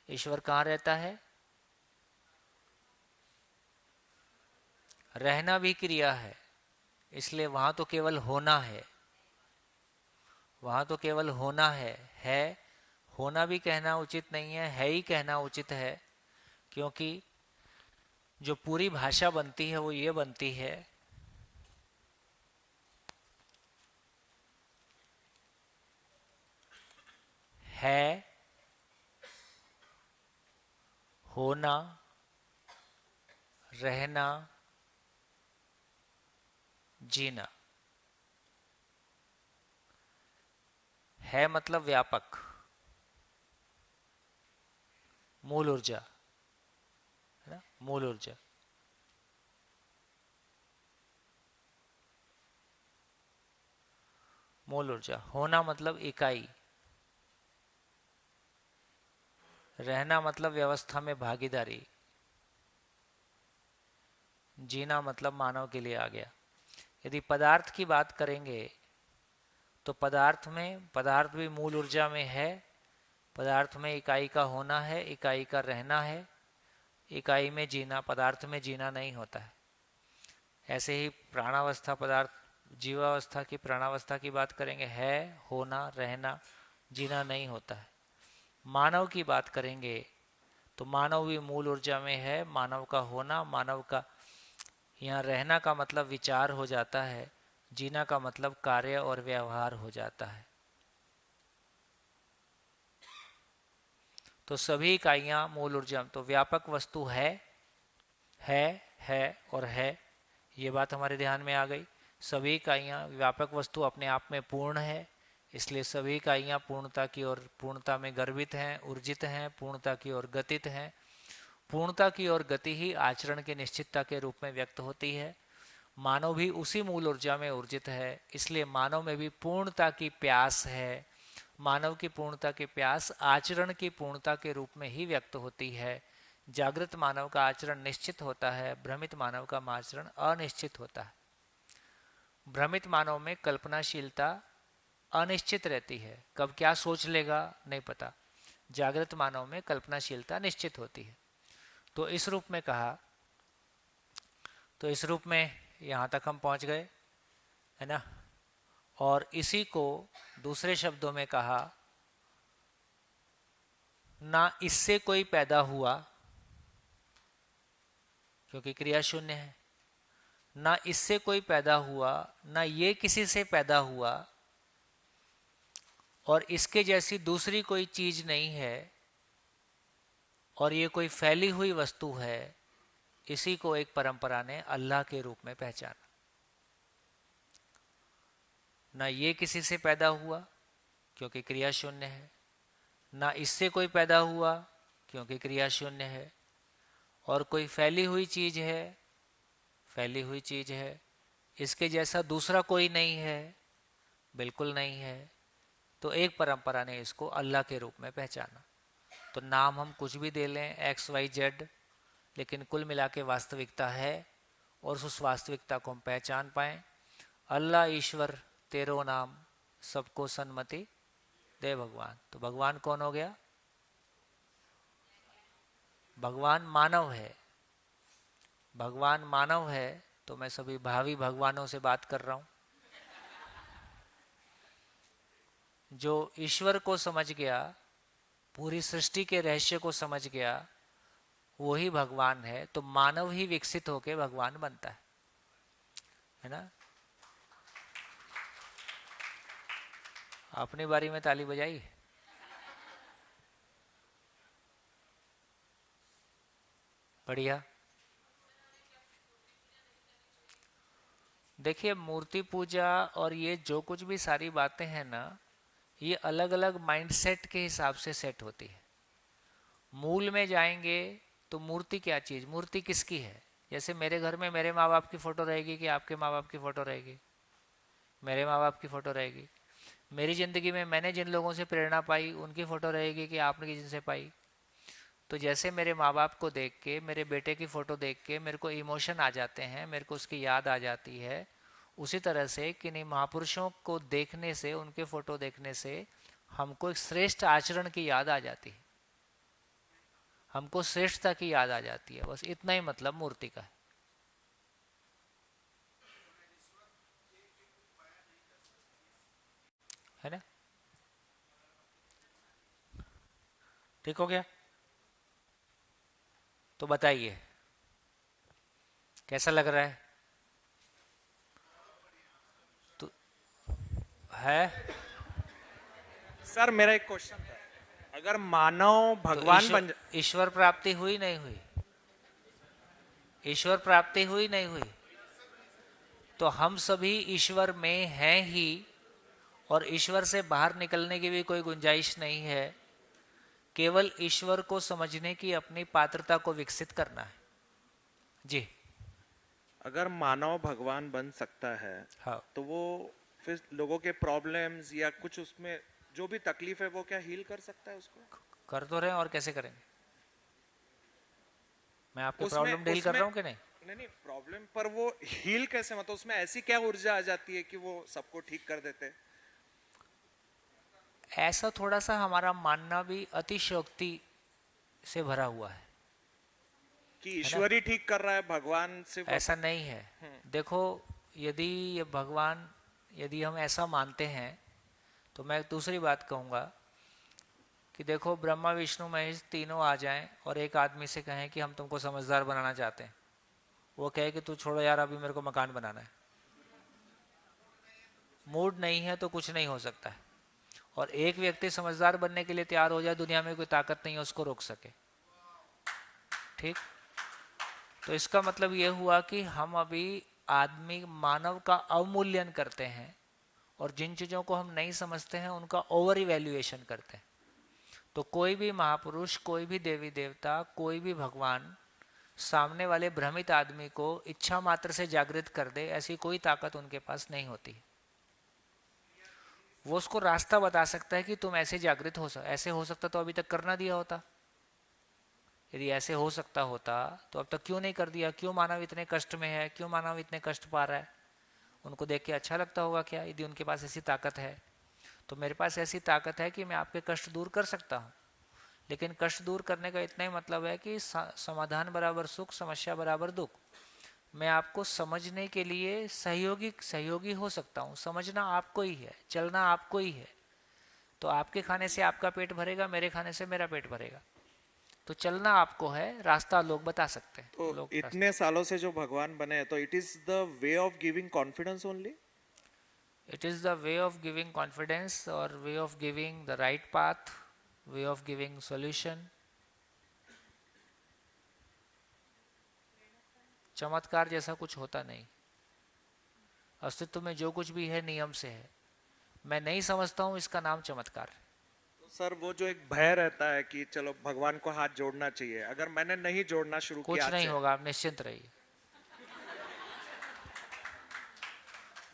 ईश्वर कहाँ रहता है? रहना भी क्रिया है, इसलिए वहां तो केवल होना है। वहाँ तो केवल होना है होना भी कहना उचित नहीं है ही कहना उचित है, क्योंकि जो पूरी भाषा बनती है वो ये बनती है होना, रहना, जीना। है मतलब व्यापक, मूल ऊर्जा है ना, मूल ऊर्जा। मूल ऊर्जा। होना मतलब इकाई, रहना मतलब व्यवस्था में भागीदारी, जीना मतलब मानव के लिए आ गया। यदि पदार्थ की बात करेंगे तो पदार्थ भी मूल ऊर्जा में है। पदार्थ में इकाई का होना है, इकाई का रहना है, इकाई में जीना। पदार्थ में जीना नहीं होता है। ऐसे ही प्राणावस्था पदार्थ, जीवावस्था की, प्राणावस्था की बात करेंगे, है, होना, रहना, जीना नहीं होता है। मानव की बात करेंगे तो मानव भी मूल ऊर्जा में है। मानव का होना, मानव का यहाँ रहना का मतलब विचार हो जाता है, जीना का मतलब कार्य और व्यवहार हो जाता है। तो सभी इकाइयां मूल ऊर्जा। तो व्यापक वस्तु है और है, ये बात हमारे ध्यान में आ गई। सभी इकाइयां, व्यापक वस्तु अपने आप में पूर्ण है, इसलिए सभी इकाइयां पूर्णता की ओर, पूर्णता में गर्वित हैं, ऊर्जित हैं, पूर्णता की ओर गतित हैं। पूर्णता की ओर गति ही आचरण की निश्चितता के रूप में व्यक्त होती है। मानव भी उसी मूल ऊर्जा में ऊर्जित है, इसलिए मानव में भी पूर्णता की प्यास है। मानव की पूर्णता की प्यास आचरण की पूर्णता के रूप में ही व्यक्त होती है। जागृत मानव का आचरण निश्चित होता है, भ्रमित मानव का आचरण अनिश्चित होता है। भ्रमित मानव में कल्पनाशीलता अनिश्चित रहती है, कब क्या सोच लेगा नहीं पता। जागृत मानव में कल्पनाशीलता निश्चित होती है। तो इस रूप में कहा, तो इस रूप में यहाँ तक हम पहुँच गए, है ना। और इसी को दूसरे शब्दों में कहा, ना इससे कोई पैदा हुआ क्योंकि क्रिया शून्य है, ना इससे कोई पैदा हुआ, ना ये किसी से पैदा हुआ, और इसके जैसी दूसरी कोई चीज नहीं है, और ये कोई फैली हुई वस्तु है। इसी को एक परंपरा ने अल्लाह के रूप में पहचाना। ना ये किसी से पैदा हुआ क्योंकि क्रिया शून्य है, ना इससे कोई पैदा हुआ क्योंकि क्रिया शून्य है, और कोई फैली हुई चीज है, फैली हुई चीज है। इसके जैसा दूसरा कोई नहीं है, बिल्कुल नहीं है। तो एक परंपरा ने इसको अल्लाह के रूप में पहचाना। तो नाम हम कुछ भी दे लें, एक्स वाई जेड, लेकिन कुल मिला के वास्तविकता है, और उस वास्तविकता को हम पहचान पाएं। अल्लाह ईश्वर तेरो नाम, सबको सन्मति दे भगवान। तो भगवान कौन हो गया? भगवान मानव है। भगवान मानव है, तो मैं सभी भावी भगवानों से बात कर रहा हूं। जो ईश्वर को समझ गया, पूरी सृष्टि के रहस्य को समझ गया, वही भगवान है। तो मानव ही विकसित होकर भगवान बनता है ना। अपनी बारी में ताली बजाई। बढ़िया। देखिए, मूर्ति पूजा और ये जो कुछ भी सारी बातें हैं ना, ये अलग अलग माइंडसेट के हिसाब से सेट होती है। मूल में जाएंगे तो मूर्ति क्या चीज, मूर्ति किसकी है। जैसे मेरे घर में मेरे माँ बाप की फोटो रहेगी कि आपके माँ बाप की फोटो रहेगी? मेरे माँ बाप की फोटो रहेगी। मेरी जिंदगी में मैंने जिन लोगों से प्रेरणा पाई उनकी फोटो रहेगी कि आपने जिनसे पाई। तो जैसे मेरे माँ बाप को देख के, मेरे बेटे की फ़ोटो देख के मेरे को इमोशन आ जाते हैं, मेरे को उसकी याद आ जाती है, उसी तरह से किन्हीं महापुरुषों को देखने से, उनके फ़ोटो देखने से हमको एक श्रेष्ठ आचरण की याद आ जाती है, हमको श्रेष्ठता की याद आ जाती है। बस इतना ही मतलब मूर्ति का है। है ना? ठीक हो गया? तो बताइए कैसा लग रहा है? तो है सर मेरा एक क्वेश्चन था, अगर मानव तो भगवान बन ईश्वर प्राप्ति हुई नहीं हुई? ईश्वर प्राप्ति हुई नहीं हुई? तो हम सभी ईश्वर में हैं ही, और ईश्वर से बाहर निकलने की भी कोई गुंजाइश नहीं है। केवल ईश्वर को समझने की अपनी पात्रता को विकसित करना है। जी अगर मानव भगवान बन सकता है, हाँ। तो वो फिर लोगों के प्रॉब्लम्स या कुछ उसमें जो भी तकलीफ है वो क्या हील कर सकता है उसको? कर तो रहे हैं, और कैसे करेंगे? मैं आपके उसमें प्रॉब्लम डील कर रहा हूँ कि नहीं? नहीं प्रॉब्लम पर वो हील कैसे, मतलब उसमें ऐसी क्या ऊर्जा आ जाती है कि वो सबको ठीक कर देते? ऐसा थोड़ा सा हमारा मानना भी अतिशयोक्ति से भरा हुआ है कि ईश्वर ही ठीक कर रहा है, भगवान से ऐसा नहीं है। देखो, यदि ये भगवान, यदि हम ऐसा मानते हैं, तो मैं दूसरी बात कहूँगा कि देखो, ब्रह्मा विष्णु महेश तीनों आ जाएं और एक आदमी से कहें कि हम तुमको समझदार बनाना चाहते हैं, वो कहे कि तू छोड़ो यार, अभी मेरे को मकान बनाना है। मूड नहीं है तो कुछ नहीं हो सकता है। और एक व्यक्ति समझदार बनने के लिए तैयार हो जाए, दुनिया में कोई ताकत नहीं है उसको रोक सके। ठीक? तो इसका मतलब ये हुआ कि हम अभी आदमी मानव का अवमूल्यन करते हैं, और जिन चीज़ों को हम नहीं समझते हैं उनका ओवर इवैल्यूएशन करते हैं। तो कोई भी महापुरुष, कोई भी देवी देवता, कोई भी भगवान सामने वाले भ्रमित आदमी को इच्छा मात्र से जागृत कर दे, ऐसी कोई ताकत उनके पास नहीं होती। वो उसको रास्ता बता सकता है कि तुम ऐसे जागृत हो ऐसे हो सकता तो अभी तक करना दिया होता। यदि ऐसे हो सकता होता तो अब तक क्यों नहीं कर दिया? क्यों मानव इतने कष्ट में है? क्यों मानव इतने कष्ट पा रहा है? उनको देख के अच्छा लगता होगा क्या? यदि उनके पास ऐसी ताकत है, तो मेरे पास ऐसी ताकत है कि मैं आपके कष्ट दूर कर सकता हूँ। लेकिन कष्ट दूर करने का इतना ही मतलब है कि समाधान बराबर सुख, समस्या बराबर दुख। मैं आपको समझने के लिए सहयोगी हो सकता हूँ। समझना आपको ही है, चलना आपको ही है। तो आपके खाने से आपका पेट भरेगा, मेरे खाने से मेरा पेट भरेगा। तो चलना आपको है, रास्ता लोग बता सकते हैं। तो लोग इतने सालों से जो भगवान बने हैं, तो it is the way of giving confidence only? It is the way of giving confidence, और way of giving the right path, way of giving solution. चमत्कार जैसा कुछ होता नहीं। अस्तित्व में जो कुछ भी है नियम से है। मैं नहीं समझता हूँ, इसका नाम चमत्कार है। तो सर वो जो एक भय रहता है कि चलो भगवान को हाथ जोड़ना चाहिए, अगर मैंने नहीं जोड़ना शुरू कुछ किया, नहीं होगा, आप निश्चिंत रहिए।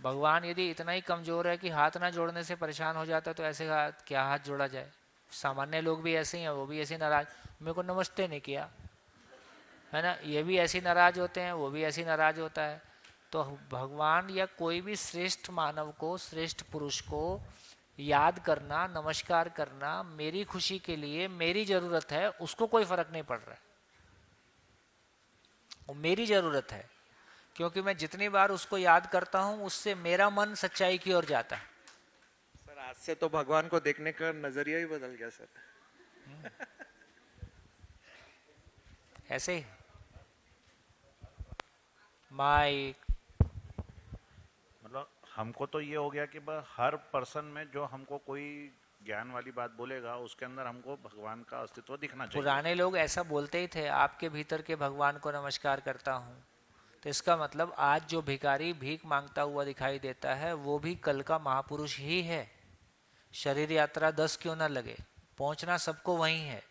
भगवान यदि इतना ही कमजोर है कि हाथ ना जोड़ने से परेशान हो जाता, तो ऐसे क्या हाथ जोड़ा जाए? सामान्य लोग भी ऐसे ही हैं, वो भी ऐसे नाराज, मेरे को नमस्ते नहीं किया, है ना, ये भी ऐसे नाराज होते हैं, वो भी ऐसे नाराज होता है। तो भगवान या कोई भी श्रेष्ठ मानव को, श्रेष्ठ पुरुष को याद करना, नमस्कार करना मेरी खुशी के लिए, मेरी जरूरत है, उसको कोई फर्क नहीं पड़ रहा है। वो मेरी जरूरत है, क्योंकि मैं जितनी बार उसको याद करता हूं, उससे मेरा मन सच्चाई की ओर जाता है। सर आज से तो भगवान को देखने का नजरिया ही बदल गया सर। ऐसे ही माइक, मतलब हमको तो ये हो गया कि हर पर्सन में जो हमको कोई ज्ञान वाली बात बोलेगा, उसके अंदर हमको भगवान का अस्तित्व दिखना चाहिए। पुराने लोग ऐसा बोलते ही थे, आपके भीतर के भगवान को नमस्कार करता हूँ। तो इसका मतलब आज जो भिखारी भीख मांगता हुआ दिखाई देता है, वो भी कल का महापुरुष ही है। शरीर यात्रा 10 क्यों ना लगे, पहुंचना सबको वहीं है।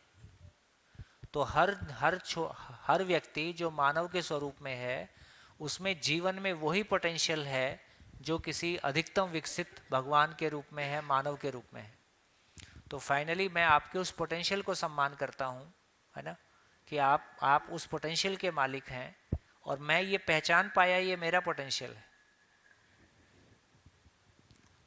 तो हर व्यक्ति जो मानव के स्वरूप में है, उसमें जीवन में वही पोटेंशियल है जो किसी अधिकतम विकसित भगवान के रूप में है, मानव के रूप में है। तो फाइनली मैं आपके उस पोटेंशियल को सम्मान करता हूँ, है ना, कि आप उस पोटेंशियल के मालिक हैं, और मैं ये पहचान पाया ये मेरा पोटेंशियल है।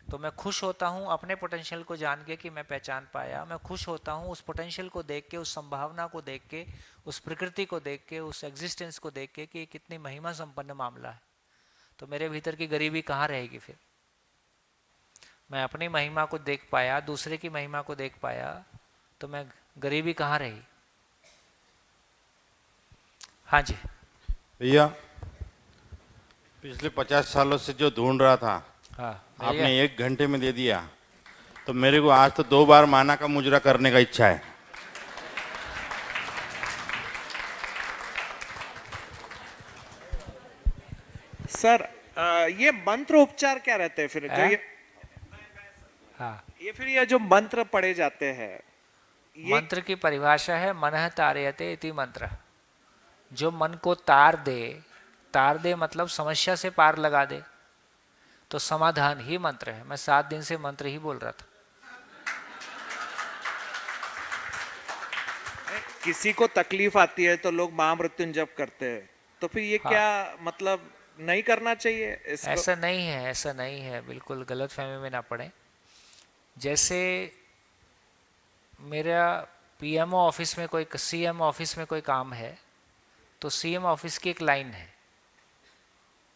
तो मैं खुश होता हूँ अपने पोटेंशियल को जान के कि मैं पहचान पाया। मैं खुश होता हूँ उस पोटेंशियल को देख के, उस संभावना को देख के, उस प्रकृति को देख के, उस एग्जिस्टेंस को देख के कि ये कितनी महिमा संपन्न मामला है। तो मेरे भीतर की गरीबी कहाँ रहेगी फिर? मैं अपनी महिमा को देख पाया, दूसरे की महिमा को देख पाया, तो मैं गरीबी कहाँ रही। हाँ जी भैया, पिछले 50 सालों से जो ढूंढ रहा था, हाँ आपने 1 घंटे में दे दिया, तो मेरे को आज तो 2 बार माना का मुजरा करने का इच्छा है। सर ये मंत्र उपचार क्या रहते हैं फिर? जो हैं? ये हाँ, फिर ये जो मंत्र पढ़े जाते हैं, ये मंत्र की परिभाषा है मनः तारयते इति मंत्र। जो मन को तार दे मतलब समस्या से पार लगा दे, तो समाधान ही मंत्र है। मैं 7 दिन से मंत्र ही बोल रहा था। किसी को तकलीफ आती है तो लोग महामृत्युंजप करते हैं, तो फिर ये हाँ। क्या मतलब नहीं करना चाहिए इसको? ऐसा नहीं है, ऐसा नहीं है, बिल्कुल गलत फहमी में ना पड़े। जैसे मेरा पीएमओ ऑफिस में कोई, सीएम ऑफिस में कोई काम है, तो सीएम ऑफिस की एक लाइन है,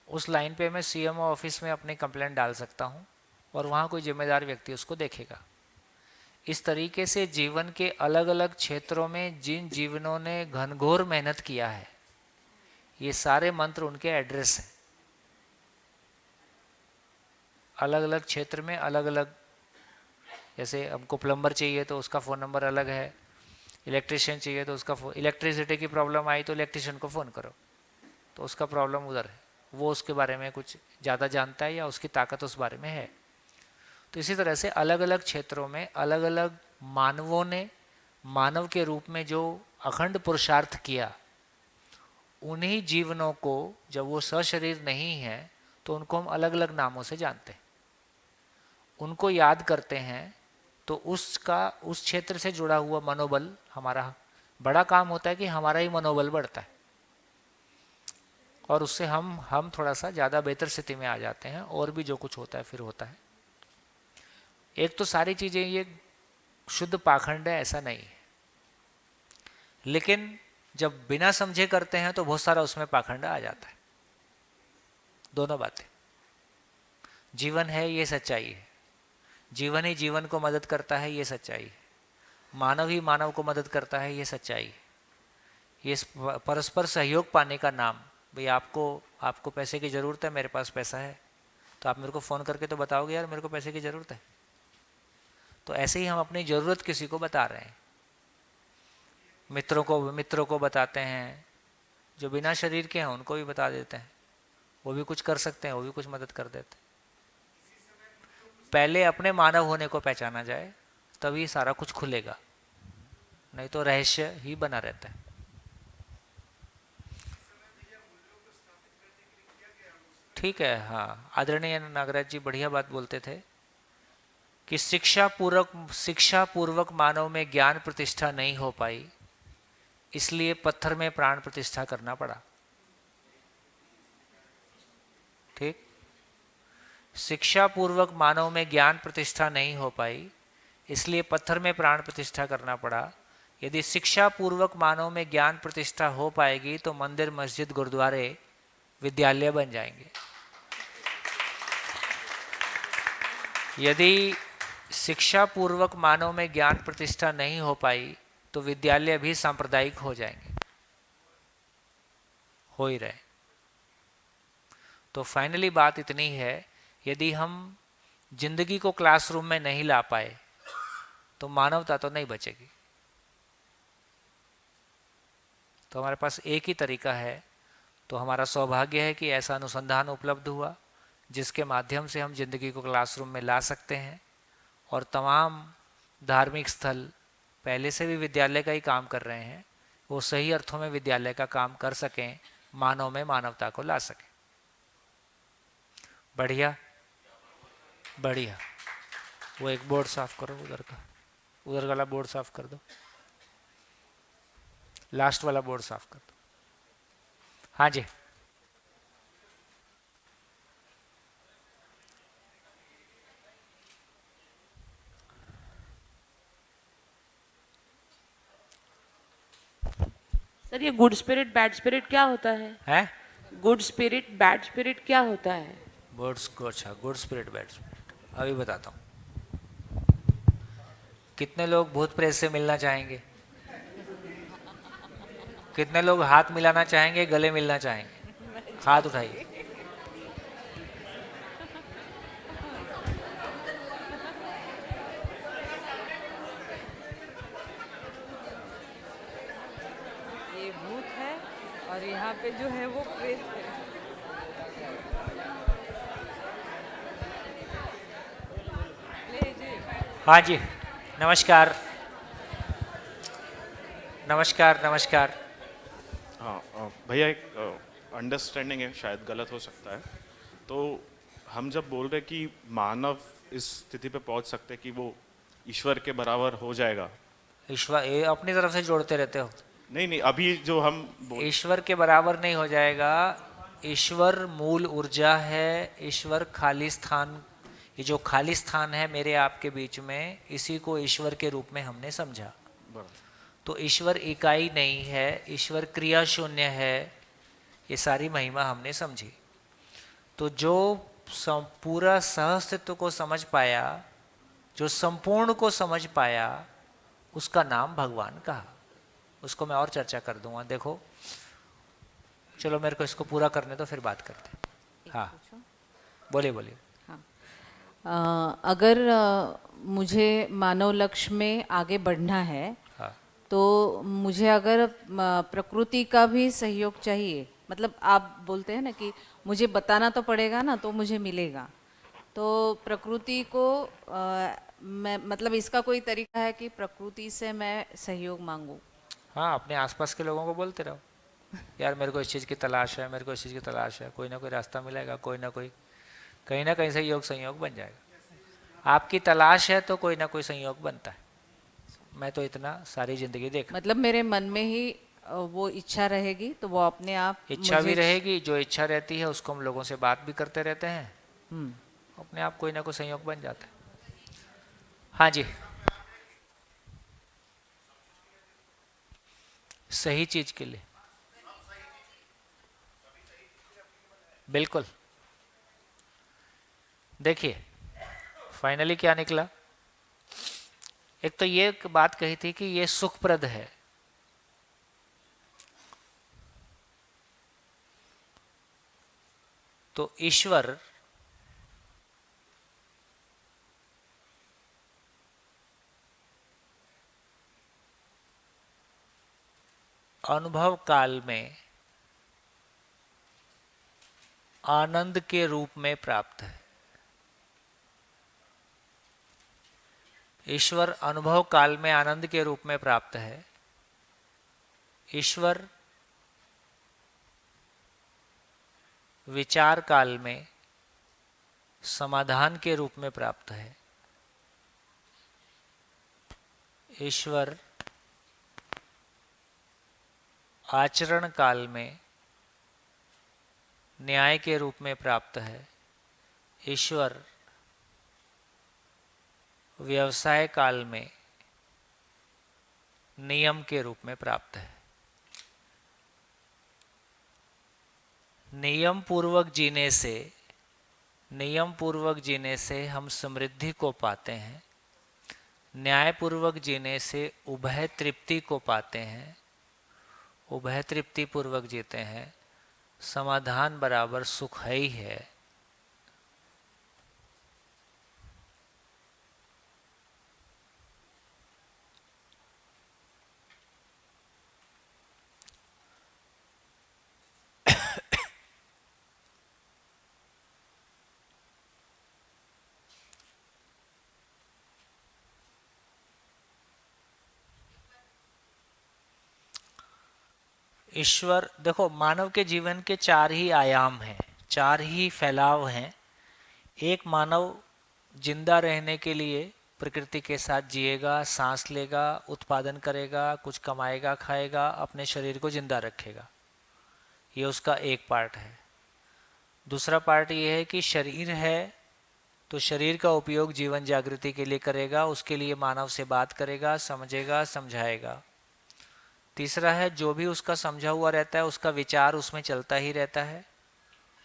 उस लाइन पे मैं सीएमओ ऑफिस में अपनी कंप्लेंट डाल सकता हूँ और वहाँ कोई जिम्मेदार व्यक्ति उसको देखेगा। इस तरीके से जीवन के अलग अलग क्षेत्रों में जिन जीवनों ने घनघोर मेहनत किया है, ये सारे मंत्र उनके एड्रेस हैं। अलग अलग क्षेत्र में अलग अलग, जैसे हमको प्लम्बर चाहिए तो उसका फ़ोन नंबर अलग है, इलेक्ट्रिशियन चाहिए तो उसका इलेक्ट्रिसिटी की प्रॉब्लम आई तो इलेक्ट्रिशियन को फ़ोन करो, तो उसका प्रॉब्लम उधर है, वो उसके बारे में कुछ ज़्यादा जानता है या उसकी ताकत उस बारे में है। तो इसी तरह से अलग अलग क्षेत्रों में अलग अलग मानवों ने मानव के रूप में जो अखंड पुरुषार्थ किया, उन्हीं जीवनों को जब वो सशरीर नहीं है तो उनको हम अलग अलग नामों से जानते हैं, उनको याद करते हैं, तो उसका उस क्षेत्र से जुड़ा हुआ मनोबल, हमारा बड़ा काम होता है कि हमारा ही मनोबल बढ़ता है और उससे हम थोड़ा सा ज़्यादा बेहतर स्थिति में आ जाते हैं, और भी जो कुछ होता है फिर होता है। एक तो सारी चीज़ें ये शुद्ध पाखंड है, ऐसा नहीं है, लेकिन जब बिना समझे करते हैं तो बहुत सारा उसमें पाखंड आ जाता है। दोनों बातें, जीवन है ये सच्चाई है, जीवन ही जीवन को मदद करता है ये सच्चाई है, मानव ही मानव को मदद करता है ये सच्चाई है। ये परस्पर सहयोग पाने का नाम, भाई आपको पैसे की ज़रूरत है, मेरे पास पैसा है, तो आप मेरे को फ़ोन करके तो बताओगे यार मेरे को पैसे की ज़रूरत है। तो ऐसे ही हम अपनी ज़रूरत किसी को बता रहे हैं, मित्रों को बताते हैं, जो बिना शरीर के हैं उनको भी बता देते हैं, वो भी कुछ कर सकते हैं, वो भी कुछ मदद कर देते हैं। पहले अपने मानव होने को पहचाना जाए, तभी सारा कुछ खुलेगा, नहीं तो रहस्य ही बना रहता है। ठीक है, हाँ, आदरणीय नागराज जी बढ़िया बात बोलते थे कि शिक्षा पूर्वक मानव में ज्ञान प्रतिष्ठा नहीं हो पाई, इसलिए पत्थर में प्राण प्रतिष्ठा करना पड़ा। ठीक, शिक्षा पूर्वक मानव में ज्ञान प्रतिष्ठा नहीं हो पाई, इसलिए पत्थर में प्राण प्रतिष्ठा करना पड़ा। यदि शिक्षा पूर्वक मानव में ज्ञान प्रतिष्ठा हो पाएगी तो मंदिर, मस्जिद, गुरुद्वारे, विद्यालय बन जाएंगे। यदि शिक्षा पूर्वक मानव में ज्ञान प्रतिष्ठा नहीं हो पाई तो विद्यालय भी सांप्रदायिक हो जाएंगे, हो ही रहे। तो फाइनली बात इतनी है, यदि हम जिंदगी को क्लासरूम में नहीं ला पाए तो मानवता तो नहीं बचेगी। तो हमारे पास एक ही तरीका है, तो हमारा सौभाग्य है कि ऐसा अनुसंधान उपलब्ध हुआ जिसके माध्यम से हम जिंदगी को क्लासरूम में ला सकते हैं, और तमाम धार्मिक स्थल पहले से भी विद्यालय का ही काम कर रहे हैं, वो सही अर्थों में विद्यालय का काम कर सकें, मानव में मानवता को ला सकें। बढ़िया बढ़िया, वो एक बोर्ड साफ करो, उधर वाला बोर्ड साफ कर दो, लास्ट वाला बोर्ड साफ कर दो। हाँ जी, सर ये गुड स्पिरिट बैड स्पिरिट क्या होता है? हैं? गुड स्पिरिट बैड स्पिरिट क्या होता है? गुड स्पिरिट बैड स्पिरिट, अभी बताता हूँ। कितने लोग भूत प्रेत से मिलना चाहेंगे? कितने लोग हाथ मिलाना चाहेंगे, गले मिलना चाहेंगे? हाथ उठाइए। ये भूत है और यहाँ पे जो है वो प्रेत है। ले जी। हाँ जी, नमस्कार नमस्कार नमस्कार। हाँ भैया, एक अंडरस्टैंडिंग है, शायद गलत हो सकता है। तो हम जब बोल रहे कि मानव इस स्थिति पे पहुंच सकते कि वो ईश्वर के बराबर हो जाएगा। ईश्वर, ये अपनी तरफ से जोड़ते रहते हो। नहीं नहीं, अभी जो हम ईश्वर के बराबर नहीं हो जाएगा। ईश्वर मूल ऊर्जा है, ईश्वर खाली स्थान, ये जो खाली स्थान है मेरे आपके बीच में, इसी को ईश्वर के रूप में हमने समझा। तो ईश्वर इकाई नहीं है, ईश्वर क्रिया शून्य है, ये सारी महिमा हमने समझी। तो जो पूरा सहअस्तित्व को समझ पाया, जो संपूर्ण को समझ पाया, उसका नाम भगवान कहा। उसको मैं और चर्चा कर दूंगा। देखो, चलो मेरे को इसको पूरा करने तो फिर बात करते हैं। हाँ बोलिए बोलिए। अगर मुझे मानव लक्ष्य में आगे बढ़ना है, हाँ। तो मुझे अगर प्रकृति का भी सहयोग चाहिए, मतलब आप बोलते हैं ना कि मुझे बताना तो पड़ेगा ना, तो मुझे मिलेगा। तो प्रकृति को मैं, मतलब इसका कोई तरीका है कि प्रकृति से मैं सहयोग मांगूं? हाँ, अपने आसपास के लोगों को बोलते रहो, यार मेरे को इस चीज़ की तलाश है, मेरे को इस चीज़ की तलाश है। कोई ना कोई रास्ता मिलेगा, कोई ना कोई, कहीं ना कहीं से योग संयोग बन जाएगा। आपकी तलाश है तो कोई ना कोई संयोग बनता है। मैं तो इतना सारी जिंदगी देख, मतलब मेरे मन में ही वो इच्छा रहेगी तो वो अपने आप इच्छा भी रहेगी। जो इच्छा रहती है उसको हम लोगों से बात भी करते रहते हैं, अपने आप कोई ना कोई संयोग बन जाता है। हाँ जी, सही चीज के लिए, बिल्कुल। देखिए फाइनली क्या निकला। एक तो ये बात कही थी कि ये सुखप्रद है। तो ईश्वर अनुभव काल में आनंद के रूप में प्राप्त है। ईश्वर अनुभव काल में आनंद के रूप में प्राप्त है। ईश्वर विचार काल में समाधान के रूप में प्राप्त है। ईश्वर आचरण काल में न्याय के रूप में प्राप्त है। ईश्वर व्यवसाय काल में नियम के रूप में प्राप्त है। नियम पूर्वक जीने से हम समृद्धि को पाते हैं। न्याय पूर्वक जीने से उभय तृप्ति को पाते हैं। उभय तृप्ति पूर्वक जीते हैं, समाधान बराबर सुख है ही है। ईश्वर, देखो मानव के जीवन के चार ही आयाम हैं, चार ही फैलाव हैं। एक, मानव जिंदा रहने के लिए प्रकृति के साथ जिएगा, सांस लेगा, उत्पादन करेगा, कुछ कमाएगा, खाएगा, अपने शरीर को जिंदा रखेगा। ये उसका एक पार्ट है। दूसरा पार्ट ये है कि शरीर है तो शरीर का उपयोग जीवन जागृति के लिए करेगा, उसके लिए मानव से बात करेगा, समझेगा, समझाएगा। तीसरा है, जो भी उसका समझा हुआ रहता है उसका विचार उसमें चलता ही रहता है।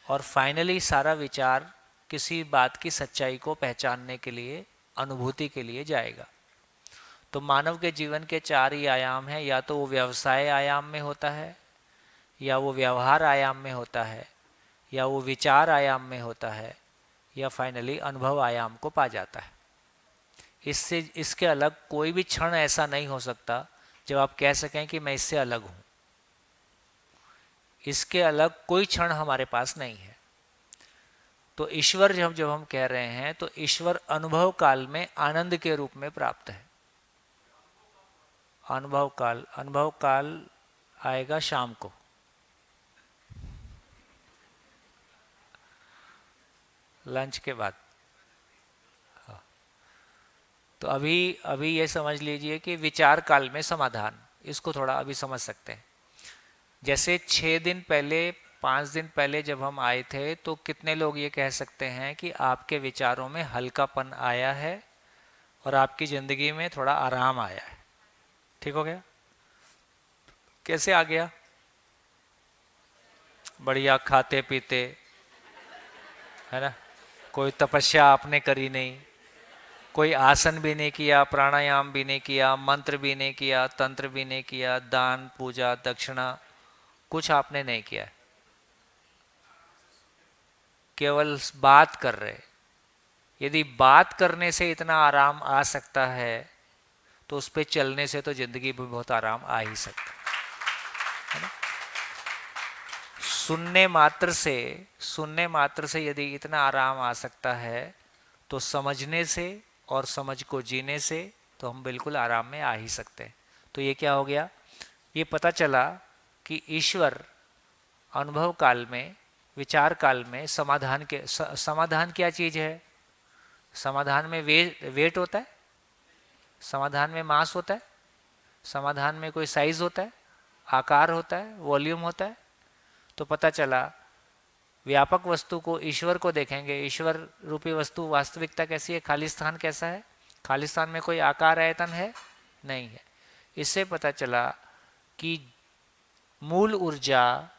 और फाइनली सारा विचार किसी बात की सच्चाई को पहचानने के लिए, अनुभूति के लिए जाएगा। तो मानव के जीवन के 4 ही आयाम हैं, या तो वो व्यवसाय आयाम में होता है, या वो व्यवहार आयाम में होता है, या वो विचार आयाम में होता है, या फाइनली अनुभव आयाम को पा जाता है। इसके अलग कोई भी क्षण ऐसा नहीं हो सकता जब आप कह सकें कि मैं इससे अलग हूं। इसके अलग कोई क्षण हमारे पास नहीं है। तो ईश्वर जब हम कह रहे हैं तो ईश्वर अनुभव काल में आनंद के रूप में प्राप्त है। अनुभव काल आएगा शाम को। लंच के बाद। हाँ। तो अभी ये समझ लीजिए कि विचार काल में समाधान, इसको थोड़ा अभी समझ सकते हैं। जैसे 6 दिन पहले 5 दिन पहले जब हम आए थे तो कितने लोग ये कह सकते हैं कि आपके विचारों में हल्कापन आया है और आपकी ज़िंदगी में थोड़ा आराम आया है। ठीक हो गया? कैसे आ गया? बढ़िया खाते पीते, है ना? कोई तपस्या आपने करी नहीं, कोई आसन भी नहीं किया, प्राणायाम भी नहीं किया, मंत्र भी नहीं किया, तंत्र भी नहीं किया, दान पूजा दक्षिणा कुछ आपने नहीं किया, केवल बात कर रहे। यदि बात करने से इतना आराम आ सकता है तो उस पे चलने से तो जिंदगी में बहुत आराम आ ही सकता है ना? सुनने मात्र से यदि इतना आराम आ सकता है तो समझने से और समझ को जीने से तो हम बिल्कुल आराम में आ ही सकते हैं। तो ये क्या हो गया? ये पता चला कि ईश्वर अनुभव काल में, विचार काल में समाधान क्या चीज है? समाधान में वेट होता है, समाधान में मास होता है, समाधान में कोई साइज होता है, आकार होता है, वॉल्यूम होता है। तो पता चला व्यापक वस्तु को, ईश्वर को देखेंगे, ईश्वर रूपी वस्तु वास्तविकता कैसी है, खालिस्तान कैसा है? खालिस्तान में कोई आकार आयतन है? नहीं है। इससे पता चला कि मूल ऊर्जा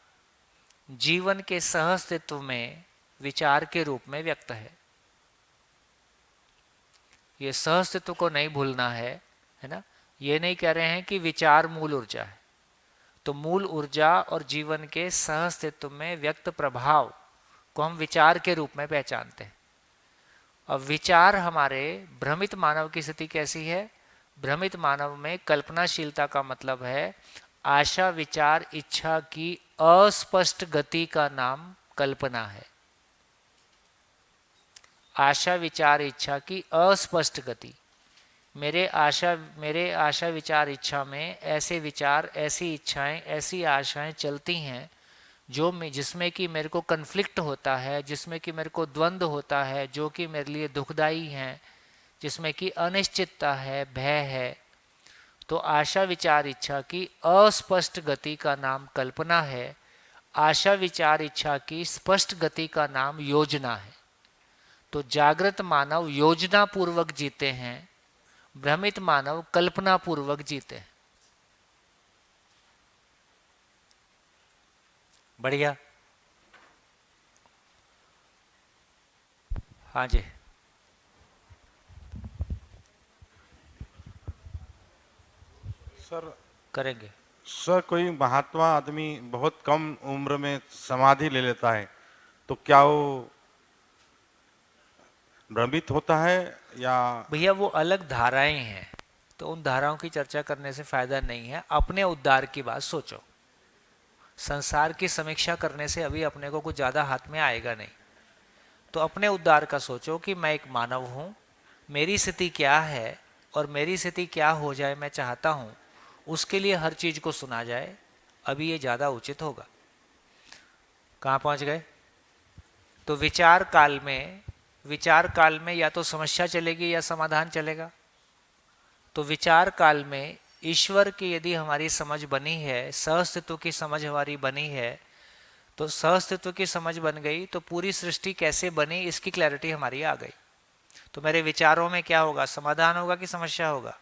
जीवन के सहअस्तित्व में विचार के रूप में व्यक्त है। ये सहअस्तित्व को नहीं भूलना है ना? ये नहीं कह रहे हैं कि विचार मूल ऊर्जा है। तो मूल ऊर्जा और जीवन के सहअस्तित्व में व्यक्त प्रभाव को हम विचार के रूप में पहचानते हैं। अब विचार हमारे भ्रमित मानव की स्थिति कैसी है? भ्रमित मानव में कल्पनाशीलता का मतलब है आशा विचार इच्छा की अस्पष्ट गति का नाम कल्पना है। आशा विचार इच्छा की अस्पष्ट गति। मेरे आशा विचार इच्छा में ऐसे विचार, ऐसी इच्छाएं, ऐसी आशाएं चलती हैं जिसमें कि मेरे को कन्फ्लिक्ट होता है, जिसमें कि मेरे को द्वंद्व होता है, जो कि मेरे लिए दुखदाई हैं, जिसमें कि अनिश्चितता है, भय है। तो आशा विचार इच्छा की अस्पष्ट गति का नाम कल्पना है। आशा विचार इच्छा की स्पष्ट गति का नाम योजना है। तो जागृत मानव योजना पूर्वक जीते हैं, भ्रमित मानव कल्पना पूर्वक जीते हैं। बढ़िया। हाँ जी, सर करेंगे। सर, कोई महात्मा आदमी बहुत कम उम्र में समाधि ले लेता है, तो क्या वो भ्रमित होता है या? भैया वो अलग धाराएं हैं, तो उन धाराओं की चर्चा करने से फायदा नहीं है। अपने उद्धार की बात सोचो। संसार की समीक्षा करने से अभी अपने को कुछ ज्यादा हाथ में आएगा नहीं। तो अपने उद्धार का सोचो कि मैं एक मानव हूं, मेरी स्थिति क्या है और मेरी स्थिति क्या हो जाए मैं चाहता हूं, उसके लिए हर चीज को सुना जाए। अभी ये ज्यादा उचित होगा। कहाँ पहुंच गए? तो विचार काल में या तो समस्या चलेगी या समाधान चलेगा। तो विचार काल में ईश्वर की यदि हमारी समझ बनी है, सहअस्तित्व की समझ हमारी बनी है, तो सहअस्तित्व की समझ बन गई तो पूरी सृष्टि कैसे बनी इसकी क्लैरिटी हमारी आ गई। तो मेरे विचारों में क्या होगा? समाधान होगा कि समस्या होगा?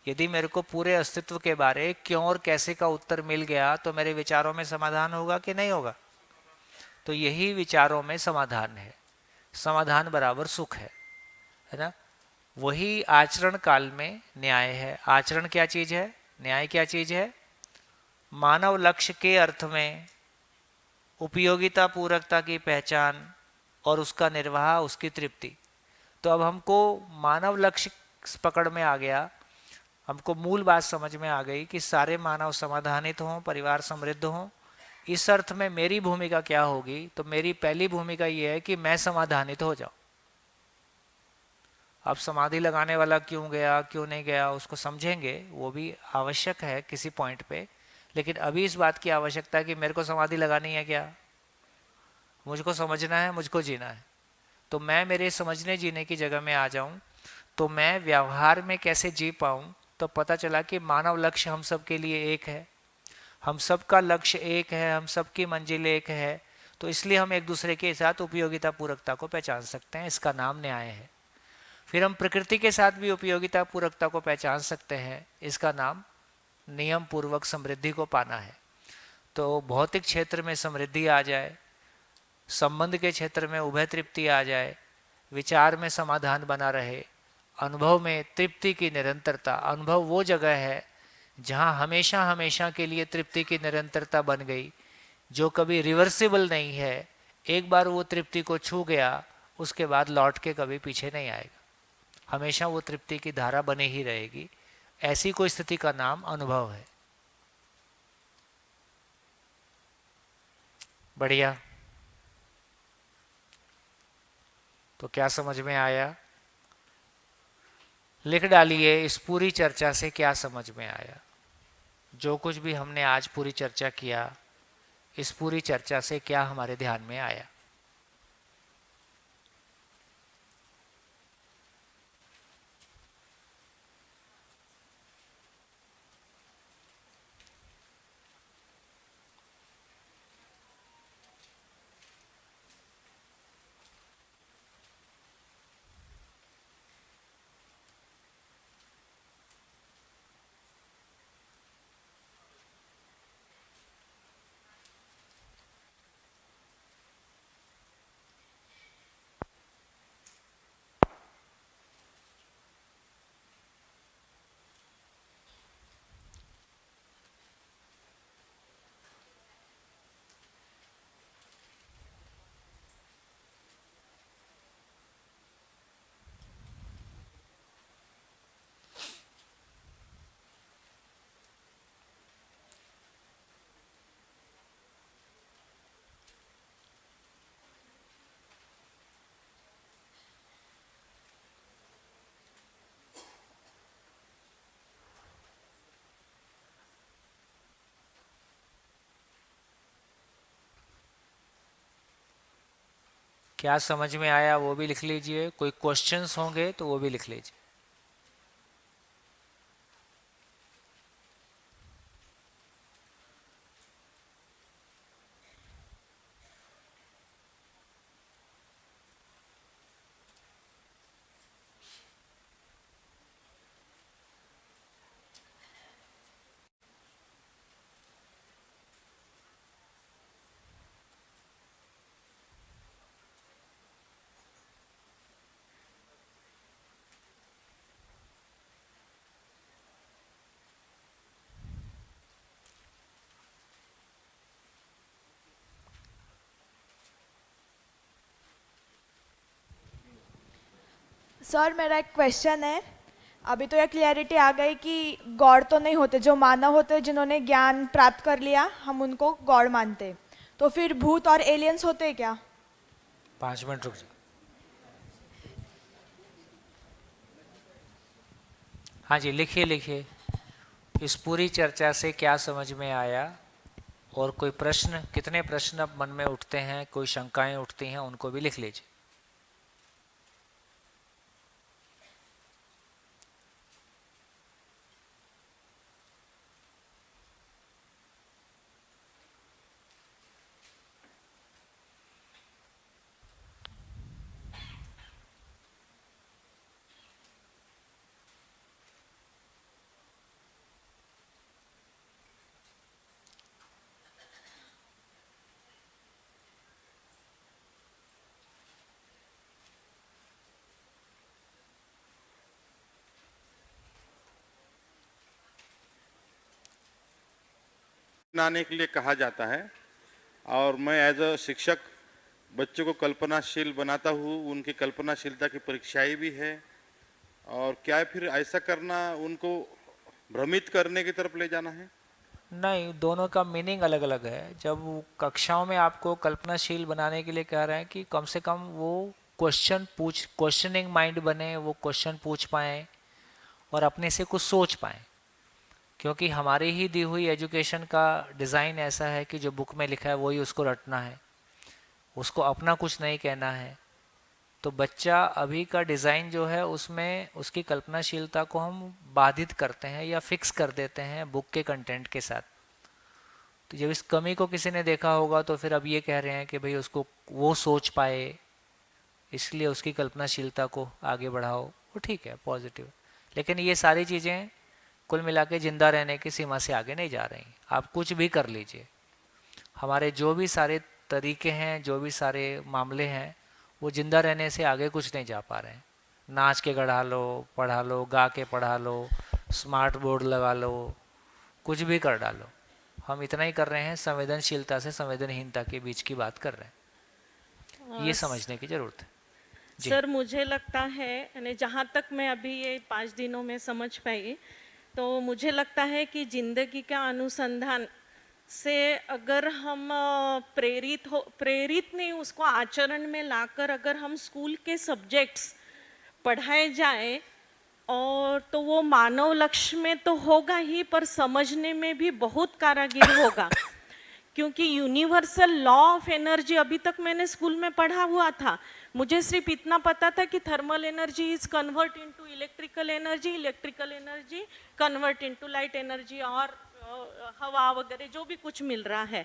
यदि मेरे को पूरे अस्तित्व के बारे क्यों और कैसे का उत्तर मिल गया तो मेरे विचारों में समाधान होगा कि नहीं होगा? तो यही विचारों में समाधान है। समाधान बराबर सुख है ना? वही आचरण काल में न्याय है। आचरण क्या चीज है, न्याय क्या चीज है? मानव लक्ष्य के अर्थ में उपयोगिता पूरकता की पहचान और उसका निर्वाह, उसकी तृप्ति। तो अब हमको मानव लक्ष्य पकड़ में आ गया, हमको मूल बात समझ में आ गई कि सारे मानव समाधानित हों, परिवार समृद्ध हों। इस अर्थ में मेरी भूमिका क्या होगी? तो मेरी पहली भूमिका यह है कि मैं समाधानित हो जाऊं। अब समाधि लगाने वाला क्यों गया, क्यों नहीं गया, उसको समझेंगे, वो भी आवश्यक है किसी पॉइंट पे। लेकिन अभी इस बात की आवश्यकता है कि मेरे को समाधि लगानी है क्या? मुझको समझना है, मुझको जीना है। तो मैं मेरे समझने जीने की जगह में आ जाऊं, तो मैं व्यवहार में कैसे जी पाऊं? तो पता चला कि मानव लक्ष्य हम सब के लिए एक है, हम सबका लक्ष्य एक है, हम सबकी मंजिल एक है। तो इसलिए हम एक दूसरे के साथ उपयोगिता पूरकता को पहचान सकते हैं, इसका नाम न्याय है। फिर हम प्रकृति के साथ भी उपयोगिता पूरकता को पहचान सकते हैं, इसका नाम नियम पूर्वक समृद्धि को पाना है। तो भौतिक क्षेत्र में समृद्धि आ जाए, संबंध के क्षेत्र में उभय तृप्ति आ जाए, विचार में समाधान बना रहे, अनुभव में तृप्ति की निरंतरता। अनुभव वो जगह है जहाँ हमेशा हमेशा के लिए तृप्ति की निरंतरता बन गई, जो कभी रिवर्सिबल नहीं है। एक बार वो तृप्ति को छू गया, उसके बाद लौट के कभी पीछे नहीं आएगा, हमेशा वो तृप्ति की धारा बनी ही रहेगी। ऐसी कोई स्थिति का नाम अनुभव है। बढ़िया। तो क्या समझ में आया? लिख डालिए इस पूरी चर्चा से क्या समझ में आया। जो कुछ भी हमने आज पूरी चर्चा किया, इस पूरी चर्चा से क्या हमारे ध्यान में आया? क्या समझ में आया वो भी लिख लीजिए। कोई क्वेश्चंस होंगे तो वो भी लिख लीजिए। सर मेरा एक क्वेश्चन है। अभी तो यह क्लियरिटी आ गई कि गॉड तो नहीं होते, जो मानव होते जिन्होंने ज्ञान प्राप्त कर लिया हम उनको गॉड मानते। तो फिर भूत और एलियंस होते क्या? 5 मिनट रुक जाओ। हाँ जी, लिखिए लिखिए। इस पूरी चर्चा से क्या समझ में आया? और कोई प्रश्न, कितने प्रश्न अब मन में उठते हैं, कोई शंकाएं उठती हैं, उनको भी लिख लीजिए। बनाने के लिए कहा जाता है, और मैं एज अ शिक्षक बच्चों को कल्पनाशील बनाता हूँ। उनकी कल्पनाशीलता की परीक्षाएं भी है, और क्या फिर ऐसा करना उनको भ्रमित करने की तरफ ले जाना है? नहीं, दोनों का मीनिंग अलग अलग है। जब वो कक्षाओं में आपको कल्पनाशील बनाने के लिए कह रहे हैं कि कम से कम वो क्वेश्चनिंग माइंड बने, वो क्वेश्चन पूछ पाएँ और अपने से कुछ सोच पाएँ, क्योंकि हमारी ही दी हुई एजुकेशन का डिज़ाइन ऐसा है कि जो बुक में लिखा है वही उसको रटना है, उसको अपना कुछ नहीं कहना है। तो बच्चा अभी का डिज़ाइन जो है उसमें उसकी कल्पनाशीलता को हम बाधित करते हैं या फिक्स कर देते हैं बुक के कंटेंट के साथ। तो जब इस कमी को किसी ने देखा होगा तो फिर अब ये कह रहे हैं कि भाई उसको वो सोच पाए, इसलिए उसकी कल्पनाशीलता को आगे बढ़ाओ। वो ठीक है, पॉजिटिव। लेकिन ये सारी चीज़ें कुल मिला के जिंदा रहने की सीमा से आगे नहीं जा रही। आप कुछ भी कर लीजिए, हमारे जो भी सारे तरीके हैं, जो भी सारे मामले हैं, वो जिंदा रहने से आगे कुछ नहीं जा पा रहे हैं। नाच के गढ़ा लो, पढ़ा लो, गा के पढ़ा लो, स्मार्ट बोर्ड लगा लो, कुछ भी कर डालो, हम इतना ही कर रहे हैं। संवेदनशीलता से संवेदनहीनता के बीच की बात कर रहे हैं, ये समझने की जरूरत है। सर मुझे लगता है, यानी जहाँ तक मैं अभी ये 5 दिनों में समझ पाई, तो मुझे लगता है कि जिंदगी का अनुसंधान से अगर हम प्रेरित नहीं, उसको आचरण में लाकर अगर हम स्कूल के सब्जेक्ट्स पढ़ाए जाए, और तो वो मानव लक्ष्य में तो होगा ही, पर समझने में भी बहुत कारागिर होगा। क्योंकि यूनिवर्सल लॉ ऑफ एनर्जी अभी तक मैंने स्कूल में पढ़ा हुआ था, मुझे सिर्फ इतना पता था कि thermal energy is convert into electrical energy, electrical energy convert into light energy, और हवा वगैरह जो भी कुछ मिल रहा है।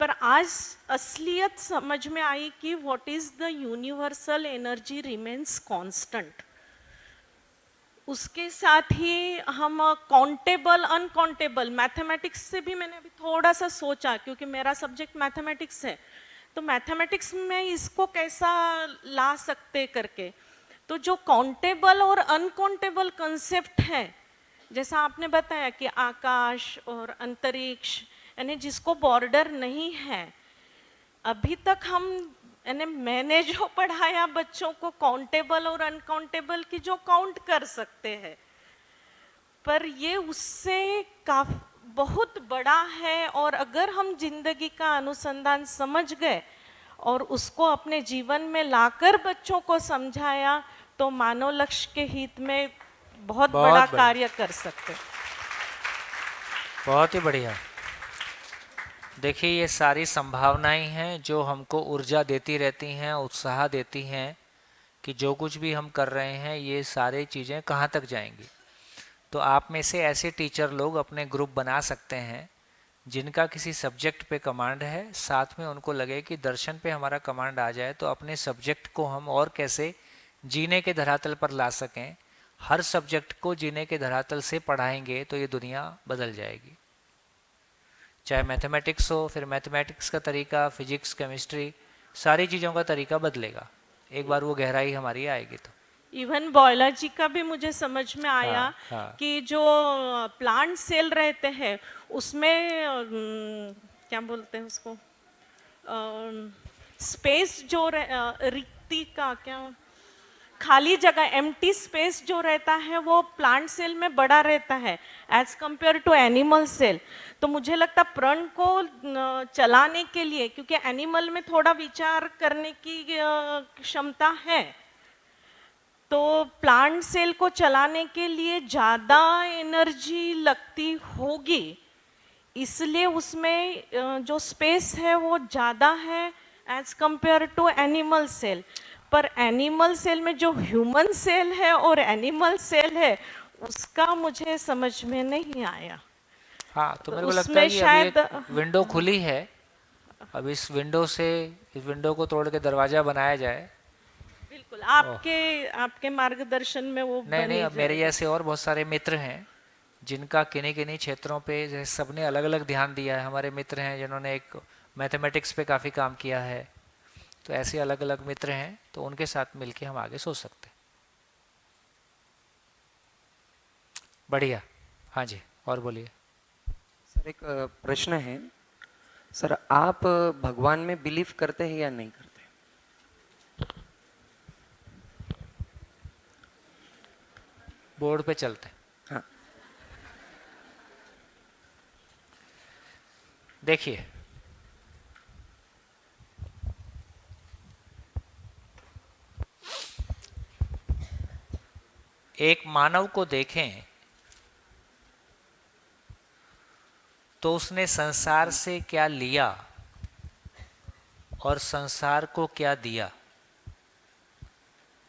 पर आज असलियत समझ में आई कि what is the universal energy remains constant. उसके साथ ही हम काउंटेबल अनकाउंटेबल, मैथमेटिक्स से भी मैंने अभी थोड़ा सा सोचा, क्योंकि मेरा सब्जेक्ट मैथमेटिक्स है, तो मैथमेटिक्स में इसको कैसा ला सकते करके। तो जो काउंटेबल और अनकाउंटेबल कंसेप्ट है, जैसा आपने बताया कि आकाश और अंतरिक्ष, यानी जिसको बॉर्डर नहीं है, अभी तक हम यानी मैंने जो पढ़ाया बच्चों को काउंटेबल और अनकाउंटेबल की जो काउंट कर सकते हैं, पर ये उससे काफी बहुत बड़ा है। और अगर हम जिंदगी का अनुसंधान समझ गए और उसको अपने जीवन में लाकर बच्चों को समझाया, तो मानव लक्ष्य के हित में बहुत बड़ा कार्य कर सकते। बहुत ही बढ़िया। देखिए, ये सारी संभावनाएं हैं जो हमको ऊर्जा देती रहती हैं, उत्साह देती हैं कि जो कुछ भी हम कर रहे हैं ये सारी चीज़ें कहाँ तक जाएंगी। तो आप में से ऐसे टीचर लोग अपने ग्रुप बना सकते हैं जिनका किसी सब्जेक्ट पे कमांड है, साथ में उनको लगे कि दर्शन पे हमारा कमांड आ जाए तो अपने सब्जेक्ट को हम और कैसे जीने के धरातल पर ला सकें। हर सब्जेक्ट को जीने के धरातल से पढ़ाएंगे तो ये दुनिया बदल जाएगी। चाहे मैथमेटिक्स हो, फिर मैथमेटिक्स का तरीका, फिजिक्स, केमिस्ट्री, सारी चीज़ों का तरीका बदलेगा एक बार वो गहराई हमारी आएगी तो। इवन बायोलॉजी का भी मुझे समझ में आया कि जो प्लांट सेल रहते हैं उसमें क्या बोलते हैं उसको, स्पेस जो रिक्ति का, क्या खाली जगह, एम्प्टी स्पेस जो रहता है वो प्लांट सेल में बड़ा रहता है as compared to animal cell. तो मुझे लगता प्रण को चलाने के लिए, क्योंकि एनिमल में थोड़ा विचार करने की क्षमता है, तो प्लांट सेल को चलाने के लिए ज़्यादा एनर्जी लगती होगी, इसलिए उसमें जो स्पेस है वो ज़्यादा है as compared to animal cell. पर एनिमल सेल में जो ह्यूमन सेल है और एनिमल सेल है उसका मुझे समझ में नहीं आया। हाँ, तो मेरे को लगता है कि शायद अभी एक विंडो खुली है, अब इस विंडो को तोड़ के दरवाजा बनाया जाए। बिल्कुल, आपके मार्गदर्शन में वो नहीं, अब मेरे जैसे और बहुत सारे मित्र हैं जिनका किन्हीं क्षेत्रों पे सबने अलग अलग ध्यान दिया है। हमारे मित्र हैं जिन्होंने एक मैथमेटिक्स पे काफ़ी काम किया है, तो ऐसे अलग अलग मित्र हैं, तो उनके साथ मिलके हम आगे सोच सकते हैं। बढ़िया। हाँ जी, और बोलिए। सर एक प्रश्न है सर, आप भगवान में बिलीव करते हैं या नहीं करते? बोर्ड पे चलते हैं। हाँ। देखिए, एक मानव को देखें तो उसने संसार से क्या लिया और संसार को क्या दिया,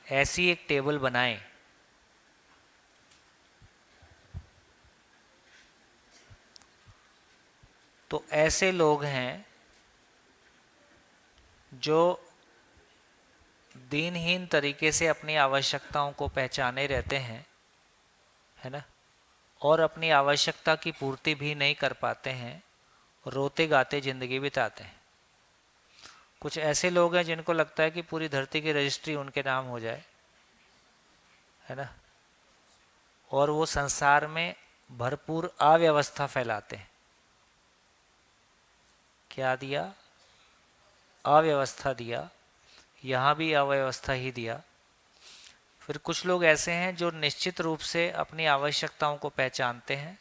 ऐसी एक टेबल बनाएं। तो ऐसे लोग हैं जो दीनहीन तरीके से अपनी आवश्यकताओं को पहचाने रहते हैं, है ना, और अपनी आवश्यकता की पूर्ति भी नहीं कर पाते हैं, रोते गाते जिंदगी बिताते हैं। कुछ ऐसे लोग हैं जिनको लगता है कि पूरी धरती की रजिस्ट्री उनके नाम हो जाए, है ना, और वो संसार में भरपूर अव्यवस्था फैलाते हैं। क्या दिया? अव्यवस्था दिया, यहाँ भी अव्यवस्था ही दिया। फिर कुछ लोग ऐसे हैं जो निश्चित रूप से अपनी आवश्यकताओं को पहचानते हैं,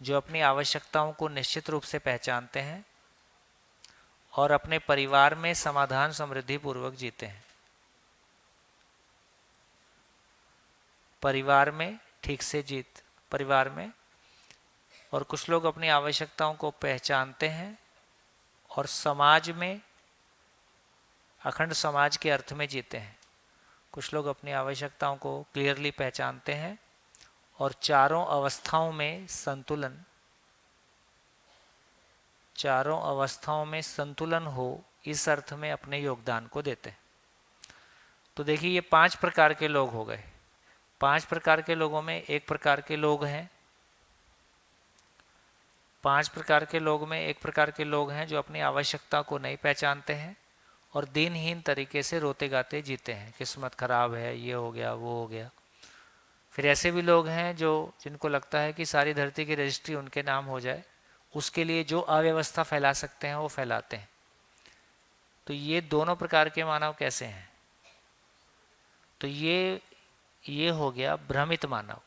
जो अपनी आवश्यकताओं को निश्चित रूप से पहचानते हैं और अपने परिवार में समाधान समृद्धि पूर्वक जीते हैं। परिवार में ठीक से जीत, परिवार में। और कुछ लोग अपनी आवश्यकताओं को पहचानते हैं और समाज में, अखंड समाज के अर्थ में जीते हैं। कुछ लोग अपनी आवश्यकताओं को क्लियरली पहचानते हैं और चारों अवस्थाओं में संतुलन, चारों अवस्थाओं में संतुलन हो, इस अर्थ में अपने योगदान को देते हैं। तो देखिए, ये 5 प्रकार के लोग हो गए। 5 प्रकार के लोगों में एक प्रकार के लोग हैं, 5 प्रकार के लोग में एक प्रकार के लोग हैं जो अपनी आवश्यकता को नहीं पहचानते हैं और दीनहीन तरीके से रोते गाते जीते हैं, किस्मत खराब है, ये हो गया, वो हो गया। फिर ऐसे भी लोग हैं जिनको लगता है कि सारी धरती की रजिस्ट्री उनके नाम हो जाए, उसके लिए जो अव्यवस्था फैला सकते हैं वो फैलाते हैं। तो ये दोनों प्रकार के मानव कैसे हैं? तो ये हो गया भ्रमित मानव।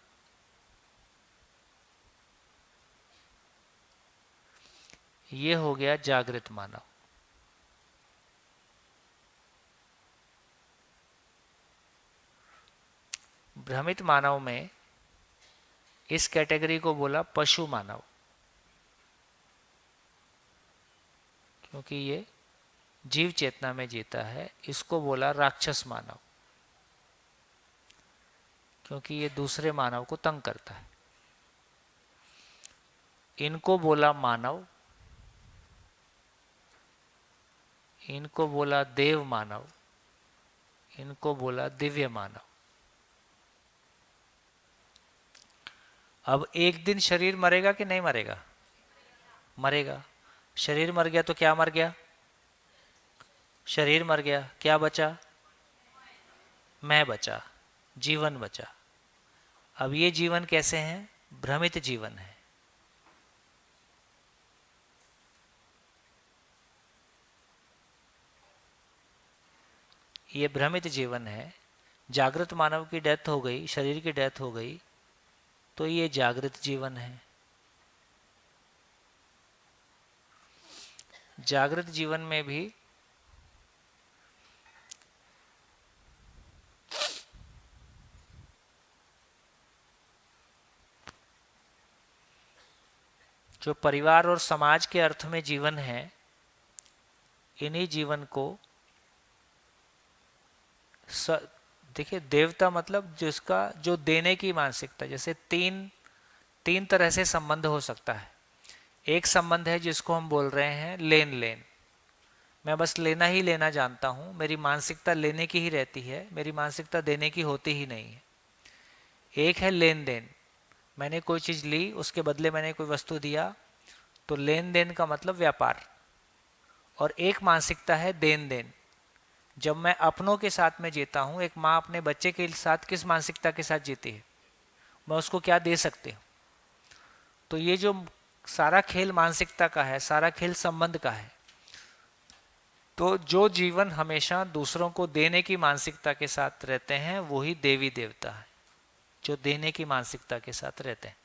ये हो गया जागृत मानव। भ्रमित मानव में इस कैटेगरी को बोला पशु मानव, क्योंकि ये जीव चेतना में जीता है। इसको बोला राक्षस मानव, क्योंकि ये दूसरे मानव को तंग करता है। इनको बोला मानव, इनको बोला देव मानव, इनको बोला दिव्य मानव। अब एक दिन शरीर मरेगा कि नहीं मरेगा? मरेगा। शरीर मर गया तो क्या मर गया? शरीर मर गया, क्या बचा? मैं बचा, जीवन बचा। अब ये जीवन कैसे हैं? भ्रमित जीवन है। ये भ्रमित जीवन है। जागृत मानव की डेथ हो गई, शरीर की डेथ हो गई, तो ये जागृत जीवन है। जागृत जीवन में भी जो परिवार और समाज के अर्थ में जीवन है, इन्हीं जीवन को देखिए, देवता मतलब जिसका जो देने की मानसिकता। जैसे तीन तरह से संबंध हो सकता है। एक संबंध है जिसको हम बोल रहे हैं लेन लेन, मैं बस लेना ही लेना जानता हूँ, मेरी मानसिकता लेने की ही रहती है, मेरी मानसिकता देने की होती ही नहीं है। एक है लेन देन, मैंने कोई चीज़ ली, उसके बदले मैंने कोई वस्तु दिया, तो लेन देन का मतलब व्यापार। और एक मानसिकता है देन देन। जब मैं अपनों के साथ में जीता हूँ, एक माँ अपने बच्चे के साथ किस मानसिकता के साथ जीती है? मैं उसको क्या दे सकती हूँ? तो ये जो सारा खेल मानसिकता का है, सारा खेल संबंध का है। तो जो जीवन हमेशा दूसरों को देने की मानसिकता के साथ रहते हैं वही देवी देवता है, जो देने की मानसिकता के साथ रहते हैं।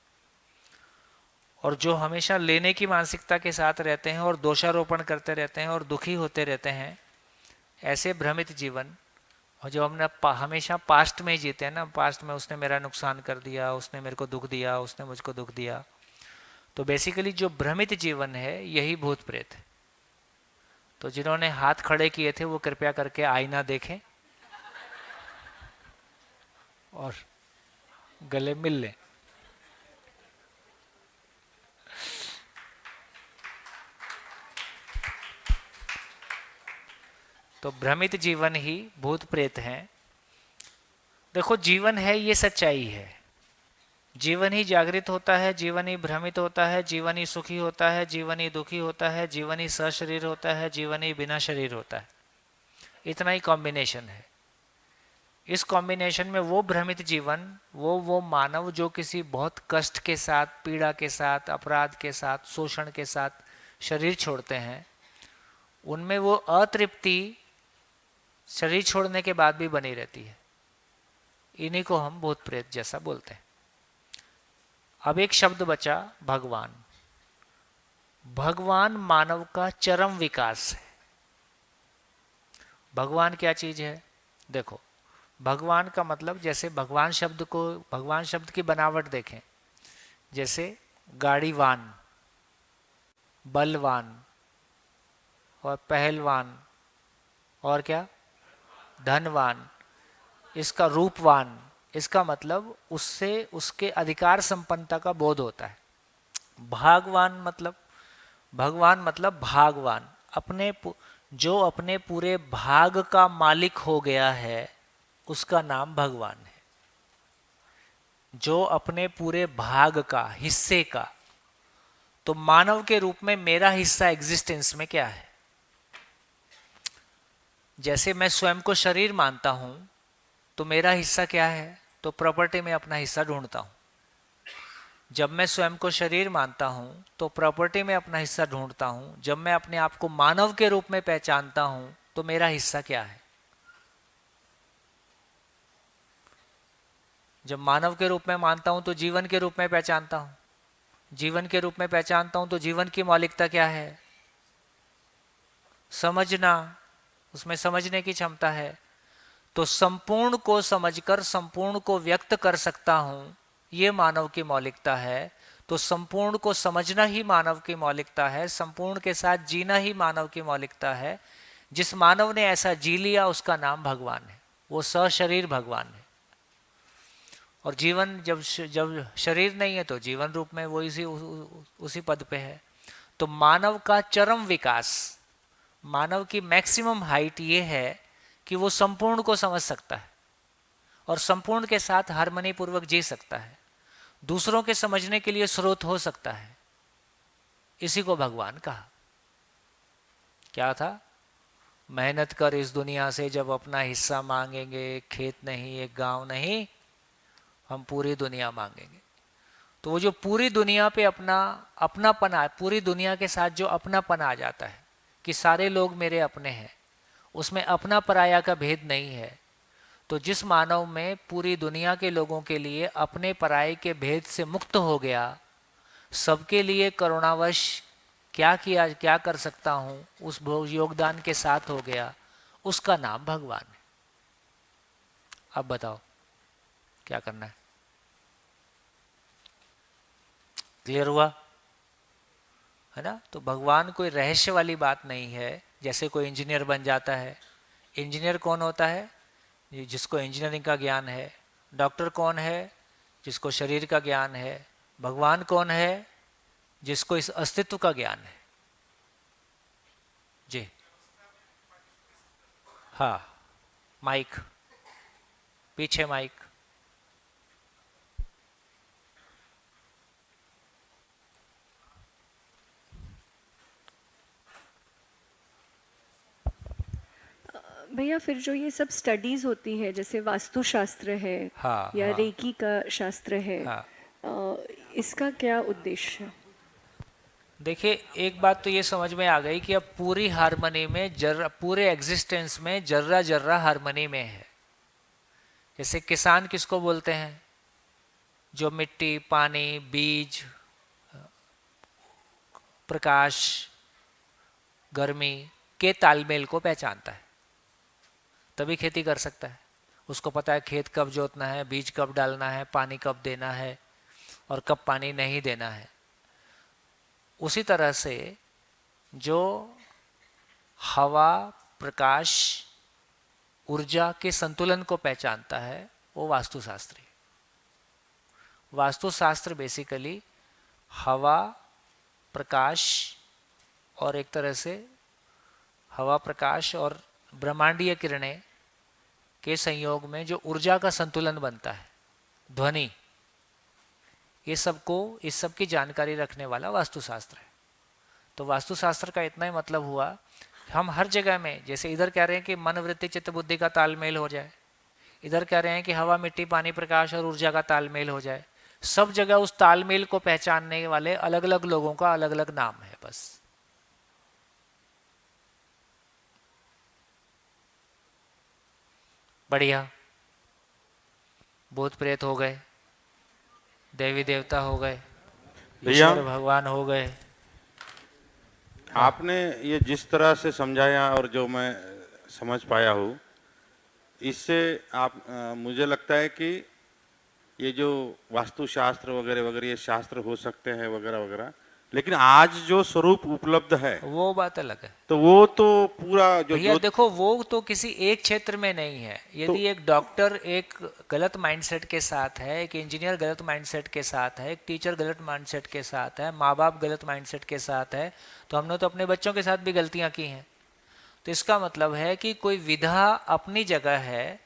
और जो हमेशा लेने की मानसिकता के साथ रहते हैं और दोषारोपण करते रहते हैं और दुखी होते रहते हैं, ऐसे भ्रमित जीवन, और जो हमने हमेशा पास्ट में ही जीते हैं ना, पास्ट में उसने मेरा नुकसान कर दिया, उसने मेरे को दुख दिया, उसने मुझको दुख दिया, तो बेसिकली जो भ्रमित जीवन है यही भूत प्रेत है। तो जिन्होंने हाथ खड़े किए थे वो कृपया करके आईना देखें और गले मिल लें। तो भ्रमित जीवन ही भूत प्रेत हैं। देखो जीवन है ये सच्चाई है, जीवन ही जागृत होता है, जीवन ही भ्रमित होता है, जीवन ही सुखी होता है, जीवन ही दुखी होता है, जीवन ही सशरीर होता है, जीवन ही बिना शरीर होता है। इतना ही कॉम्बिनेशन है। इस कॉम्बिनेशन में वो भ्रमित जीवन, वो मानव जो किसी बहुत कष्ट के साथ, पीड़ा के साथ, अपराध के साथ, शोषण के साथ शरीर छोड़ते हैं, उनमें वो अतृप्ति शरीर छोड़ने के बाद भी बनी रहती है। इन्हीं को हम भूत प्रेत जैसा बोलते हैं। अब एक शब्द बचा, भगवान। भगवान मानव का चरम विकास है। भगवान क्या चीज है? देखो, भगवान का मतलब, जैसे भगवान शब्द को, भगवान शब्द की बनावट देखें, जैसे गाड़ीवान, बलवान और पहलवान और क्या, धनवान, इसका रूपवान, इसका मतलब उससे उसके अधिकार संपन्नता का बोध होता है। भागवान मतलब, भगवान मतलब भागवान, जो अपने पूरे भाग का मालिक हो गया है उसका नाम भगवान है। जो अपने पूरे भाग का, हिस्से का, तो मानव के रूप में मेरा हिस्सा एग्जिस्टेंस में क्या है? जैसे मैं स्वयं को शरीर मानता हूं तो मेरा हिस्सा क्या है? तो प्रॉपर्टी में अपना हिस्सा ढूंढता हूं। जब मैं स्वयं को शरीर मानता हूं तो प्रॉपर्टी में अपना हिस्सा ढूंढता हूं। जब मैं अपने आप को मानव के रूप में पहचानता हूं तो मेरा हिस्सा क्या है? जब मानव के रूप में मानता हूं तो जीवन के रूप में पहचानता हूं। जीवन के रूप में पहचानता हूं तो जीवन की मौलिकता क्या है? समझना, उसमें समझने की क्षमता है। तो संपूर्ण को समझकर संपूर्ण को व्यक्त कर सकता हूं, ये मानव की मौलिकता है। तो संपूर्ण को समझना ही मानव की मौलिकता है, संपूर्ण के साथ जीना ही मानव की मौलिकता है। जिस मानव ने ऐसा जी लिया उसका नाम भगवान है, वो सशरीर भगवान है। और जीवन जब शरीर नहीं है तो जीवन रूप में वो उसी पद पे है। तो मानव का चरम विकास, मानव की मैक्सिमम हाइट ये है कि वो संपूर्ण को समझ सकता है और संपूर्ण के साथ हार्मनी पूर्वक जी सकता है, दूसरों के समझने के लिए स्रोत हो सकता है। इसी को भगवान कहा। क्या था? मेहनत कर इस दुनिया से, जब अपना हिस्सा मांगेंगे, एक खेत नहीं, एक गांव नहीं, हम पूरी दुनिया मांगेंगे। तो वो जो पूरी दुनिया पे अपनापन, पूरी दुनिया के साथ जो अपनापन आ जाता है कि सारे लोग मेरे अपने हैं, उसमें अपना पराया का भेद नहीं है। तो जिस मानव में पूरी दुनिया के लोगों के लिए अपने पराये के भेद से मुक्त हो गया, सबके लिए करुणावश क्या कर सकता हूं, उस योगदान के साथ हो गया, उसका नाम भगवान है। अब बताओ क्या करना है? क्लियर हुआ है ना? तो भगवान कोई रहस्य वाली बात नहीं है। जैसे कोई इंजीनियर बन जाता है, इंजीनियर कौन होता है? जिसको इंजीनियरिंग का ज्ञान है। डॉक्टर कौन है? जिसको शरीर का ज्ञान है। भगवान कौन है? जिसको इस अस्तित्व का ज्ञान है। जी हाँ, माइक पीछे, माइक। भैया फिर जो ये सब स्टडीज होती है, जैसे वास्तुशास्त्र है, हाँ, या हाँ, रेकी का शास्त्र है, हाँ, इसका क्या उद्देश्य है? देखिए, एक बात तो ये समझ में आ गई कि अब पूरी हार्मनी में पूरे एग्जिस्टेंस में जर्रा जर्रा हार्मनी में है। जैसे किसान किसको बोलते हैं? जो मिट्टी, पानी, बीज, प्रकाश, गर्मी के तालमेल को पहचानता है, तभी खेती कर सकता है। उसको पता है खेत कब जोतना है, बीज कब डालना है, पानी कब देना है और कब पानी नहीं देना है। उसी तरह से जो हवा, प्रकाश, ऊर्जा के संतुलन को पहचानता है वो वास्तुशास्त्री। वास्तुशास्त्र बेसिकली हवा, प्रकाश और एक तरह से हवा, प्रकाश और ब्रह्मांडीय किरणें के संयोग में जो ऊर्जा का संतुलन बनता है, ध्वनि, ये इस सब की जानकारी रखने वाला वास्तुशास्त्र है। तो वास्तुशास्त्र का इतना ही मतलब हुआ, हम हर जगह में, जैसे इधर कह रहे हैं कि मन, वृत्ति, चित्त, बुद्धि का तालमेल हो जाए, इधर कह रहे हैं कि हवा, मिट्टी, पानी, प्रकाश और ऊर्जा का तालमेल हो जाए। सब जगह उस तालमेल को पहचानने वाले अलग अलग लोगों का अलग अलग नाम है बस। बढ़िया। भूत प्रेत हो गए, देवी देवता हो गए, ईश्वर भगवान हो गए। आपने ये जिस तरह से समझाया और जो मैं समझ पाया हूँ, इससे मुझे लगता है कि ये जो वास्तुशास्त्र वगैरह वगैरह ये शास्त्र हो सकते हैं वगैरह वगैरह, लेकिन आज जो स्वरूप उपलब्ध है वो बात अलग है। तो वो तो पूरा भैया देखो, वो तो किसी एक क्षेत्र में नहीं है। यदि एक डॉक्टर एक गलत माइंडसेट के साथ है, एक इंजीनियर गलत माइंडसेट के साथ है, एक टीचर गलत माइंडसेट के साथ है, माँ बाप गलत माइंडसेट के साथ है, तो हमने तो अपने बच्चों के साथ भी गलतियां की हैं। तो इसका मतलब है कि कोई विधा अपनी जगह है,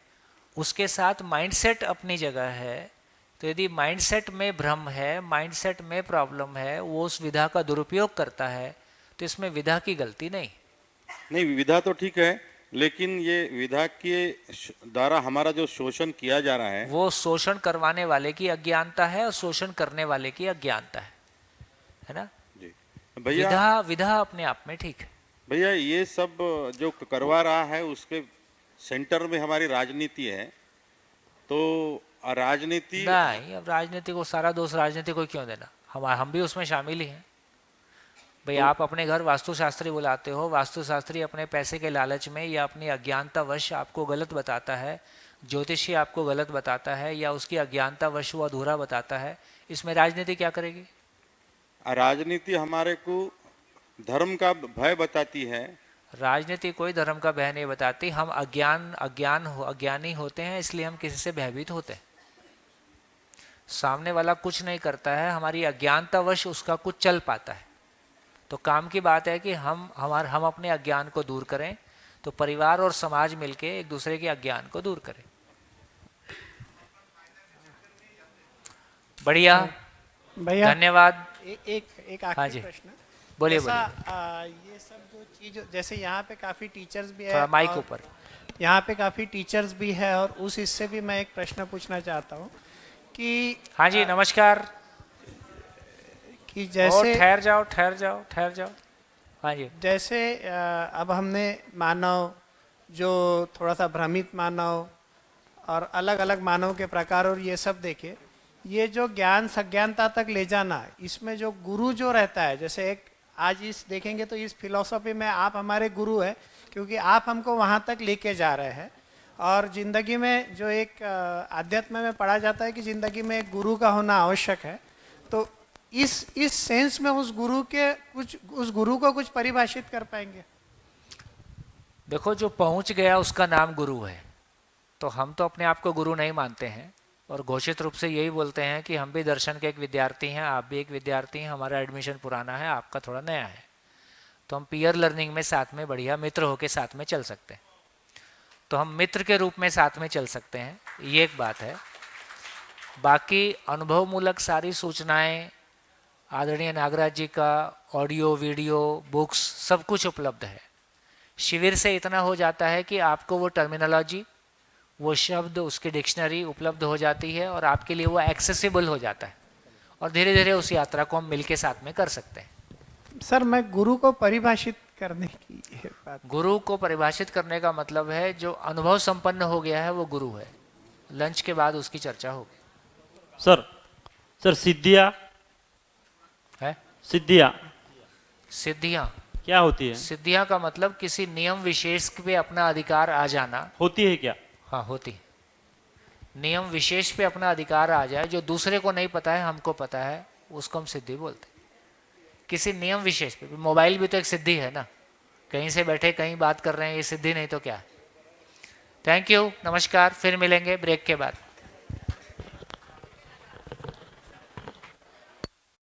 उसके साथ माइंडसेट अपनी जगह है। तो यदि माइंडसेट में भ्रम है, माइंडसेट में प्रॉब्लम है, वो उस विधा का दुरुपयोग करता है, तो इसमें विधा की गलती नहीं। विधा तो ठीक है, लेकिन ये विधा के द्वारा हमारा जो शोषण किया जा रहा है, वो शोषण करवाने वाले की अज्ञानता है और शोषण करने वाले की अज्ञानता है ना जी भैया। विधा अपने आप में ठीक है भैया। ये सब जो करवा रहा है उसके सेंटर में हमारी राजनीति है, तो राजनीति नहीं, अब राजनीति को सारा दोष राजनीति को क्यों देना? हम भी उसमें शामिल ही हैं भाई। तो आप अपने घर वास्तुशास्त्री बुलाते हो, वास्तुशास्त्री अपने पैसे के लालच में या अपनी अज्ञानतावश आपको गलत बताता है, ज्योतिषी आपको गलत बताता है या उसकी अज्ञानतावश वो अधूरा बताता है, इसमें राजनीति क्या करेगी? राजनीति हमारे को धर्म का भय बताती है। राजनीति कोई धर्म का भय नहीं बताती। हम अज्ञानी होते हैं, इसलिए हम किसी से भयभीत होते हैं। सामने वाला कुछ नहीं करता है, हमारी अज्ञानतावश उसका कुछ चल पाता है। तो काम की बात है कि हम अपने अज्ञान को दूर करें, तो परिवार और समाज मिलके एक दूसरे के अज्ञान को दूर करें। बढ़िया भैया, धन्यवाद। एक आखिरी प्रश्न। बोलिए। ये सब जो चीज, जैसे यहाँ पे काफी टीचर्स भी है, माइक ऊपर, यहाँ पे काफी टीचर्स भी है, और उस हिस्से भी मैं एक प्रश्न पूछना चाहता हूँ कि हाँ जी नमस्कार, कि जैसे ठहर जाओ। हाँ जी। जैसे अब हमने मानव, जो थोड़ा सा भ्रमित मानव और अलग अलग मानव के प्रकार और ये सब देखे, ये जो ज्ञान सज्ञानता तक ले जाना, इसमें जो गुरु जो रहता है, जैसे एक आज इस देखेंगे तो इस फिलॉसफी में आप हमारे गुरु है, क्योंकि आप हमको वहाँ तक लेके जा रहे हैं। और ज़िंदगी में जो एक आध्यात्म में पढ़ा जाता है कि ज़िंदगी में एक गुरु का होना आवश्यक है, तो इस सेंस में उस गुरु को कुछ परिभाषित कर पाएंगे? देखो, जो पहुंच गया उसका नाम गुरु है। तो हम तो अपने आप को गुरु नहीं मानते हैं और घोषित रूप से यही बोलते हैं कि हम भी दर्शन के एक विद्यार्थी हैं, आप भी एक विद्यार्थी हैं, हमारा एडमिशन पुराना है, आपका थोड़ा नया है। तो हम पीयर लर्निंग में साथ में बढ़िया मित्र होके साथ में चल सकते हैं। तो हम मित्र के रूप में साथ में चल सकते हैं, ये एक बात है। बाकी अनुभवमूलक सारी सूचनाएं आदरणीय नागराज जी का ऑडियो, वीडियो, बुक्स सब कुछ उपलब्ध है। शिविर से इतना हो जाता है कि आपको वो टर्मिनोलॉजी, वो शब्द, उसकी डिक्शनरी उपलब्ध हो जाती है और आपके लिए वो एक्सेसिबल हो जाता है और धीरे धीरे उस यात्रा को हम मिलके साथ में कर सकते हैं। सर मैं गुरु को परिभाषित करने की बात, गुरु को परिभाषित करने का मतलब है जो अनुभव संपन्न हो गया है वो गुरु है। लंच के बाद उसकी चर्चा होगी। सर सिद्धियां है, सिद्धियां क्या होती है? सिद्धियां का मतलब किसी नियम विशेष पे अपना अधिकार आ जाना। होती है क्या? हाँ होती है। नियम विशेष पे अपना अधिकार आ जाए जो दूसरे को नहीं पता है, हमको पता है, उसको हम सिद्धि बोलते हैं। किसी नियम विशेष पे, मोबाइल भी तो एक सिद्धि है ना, कहीं से बैठे कहीं बात कर रहे हैं, ये सिद्धि नहीं तो क्या है। थैंक यू, नमस्कार, फिर मिलेंगे ब्रेक के बाद।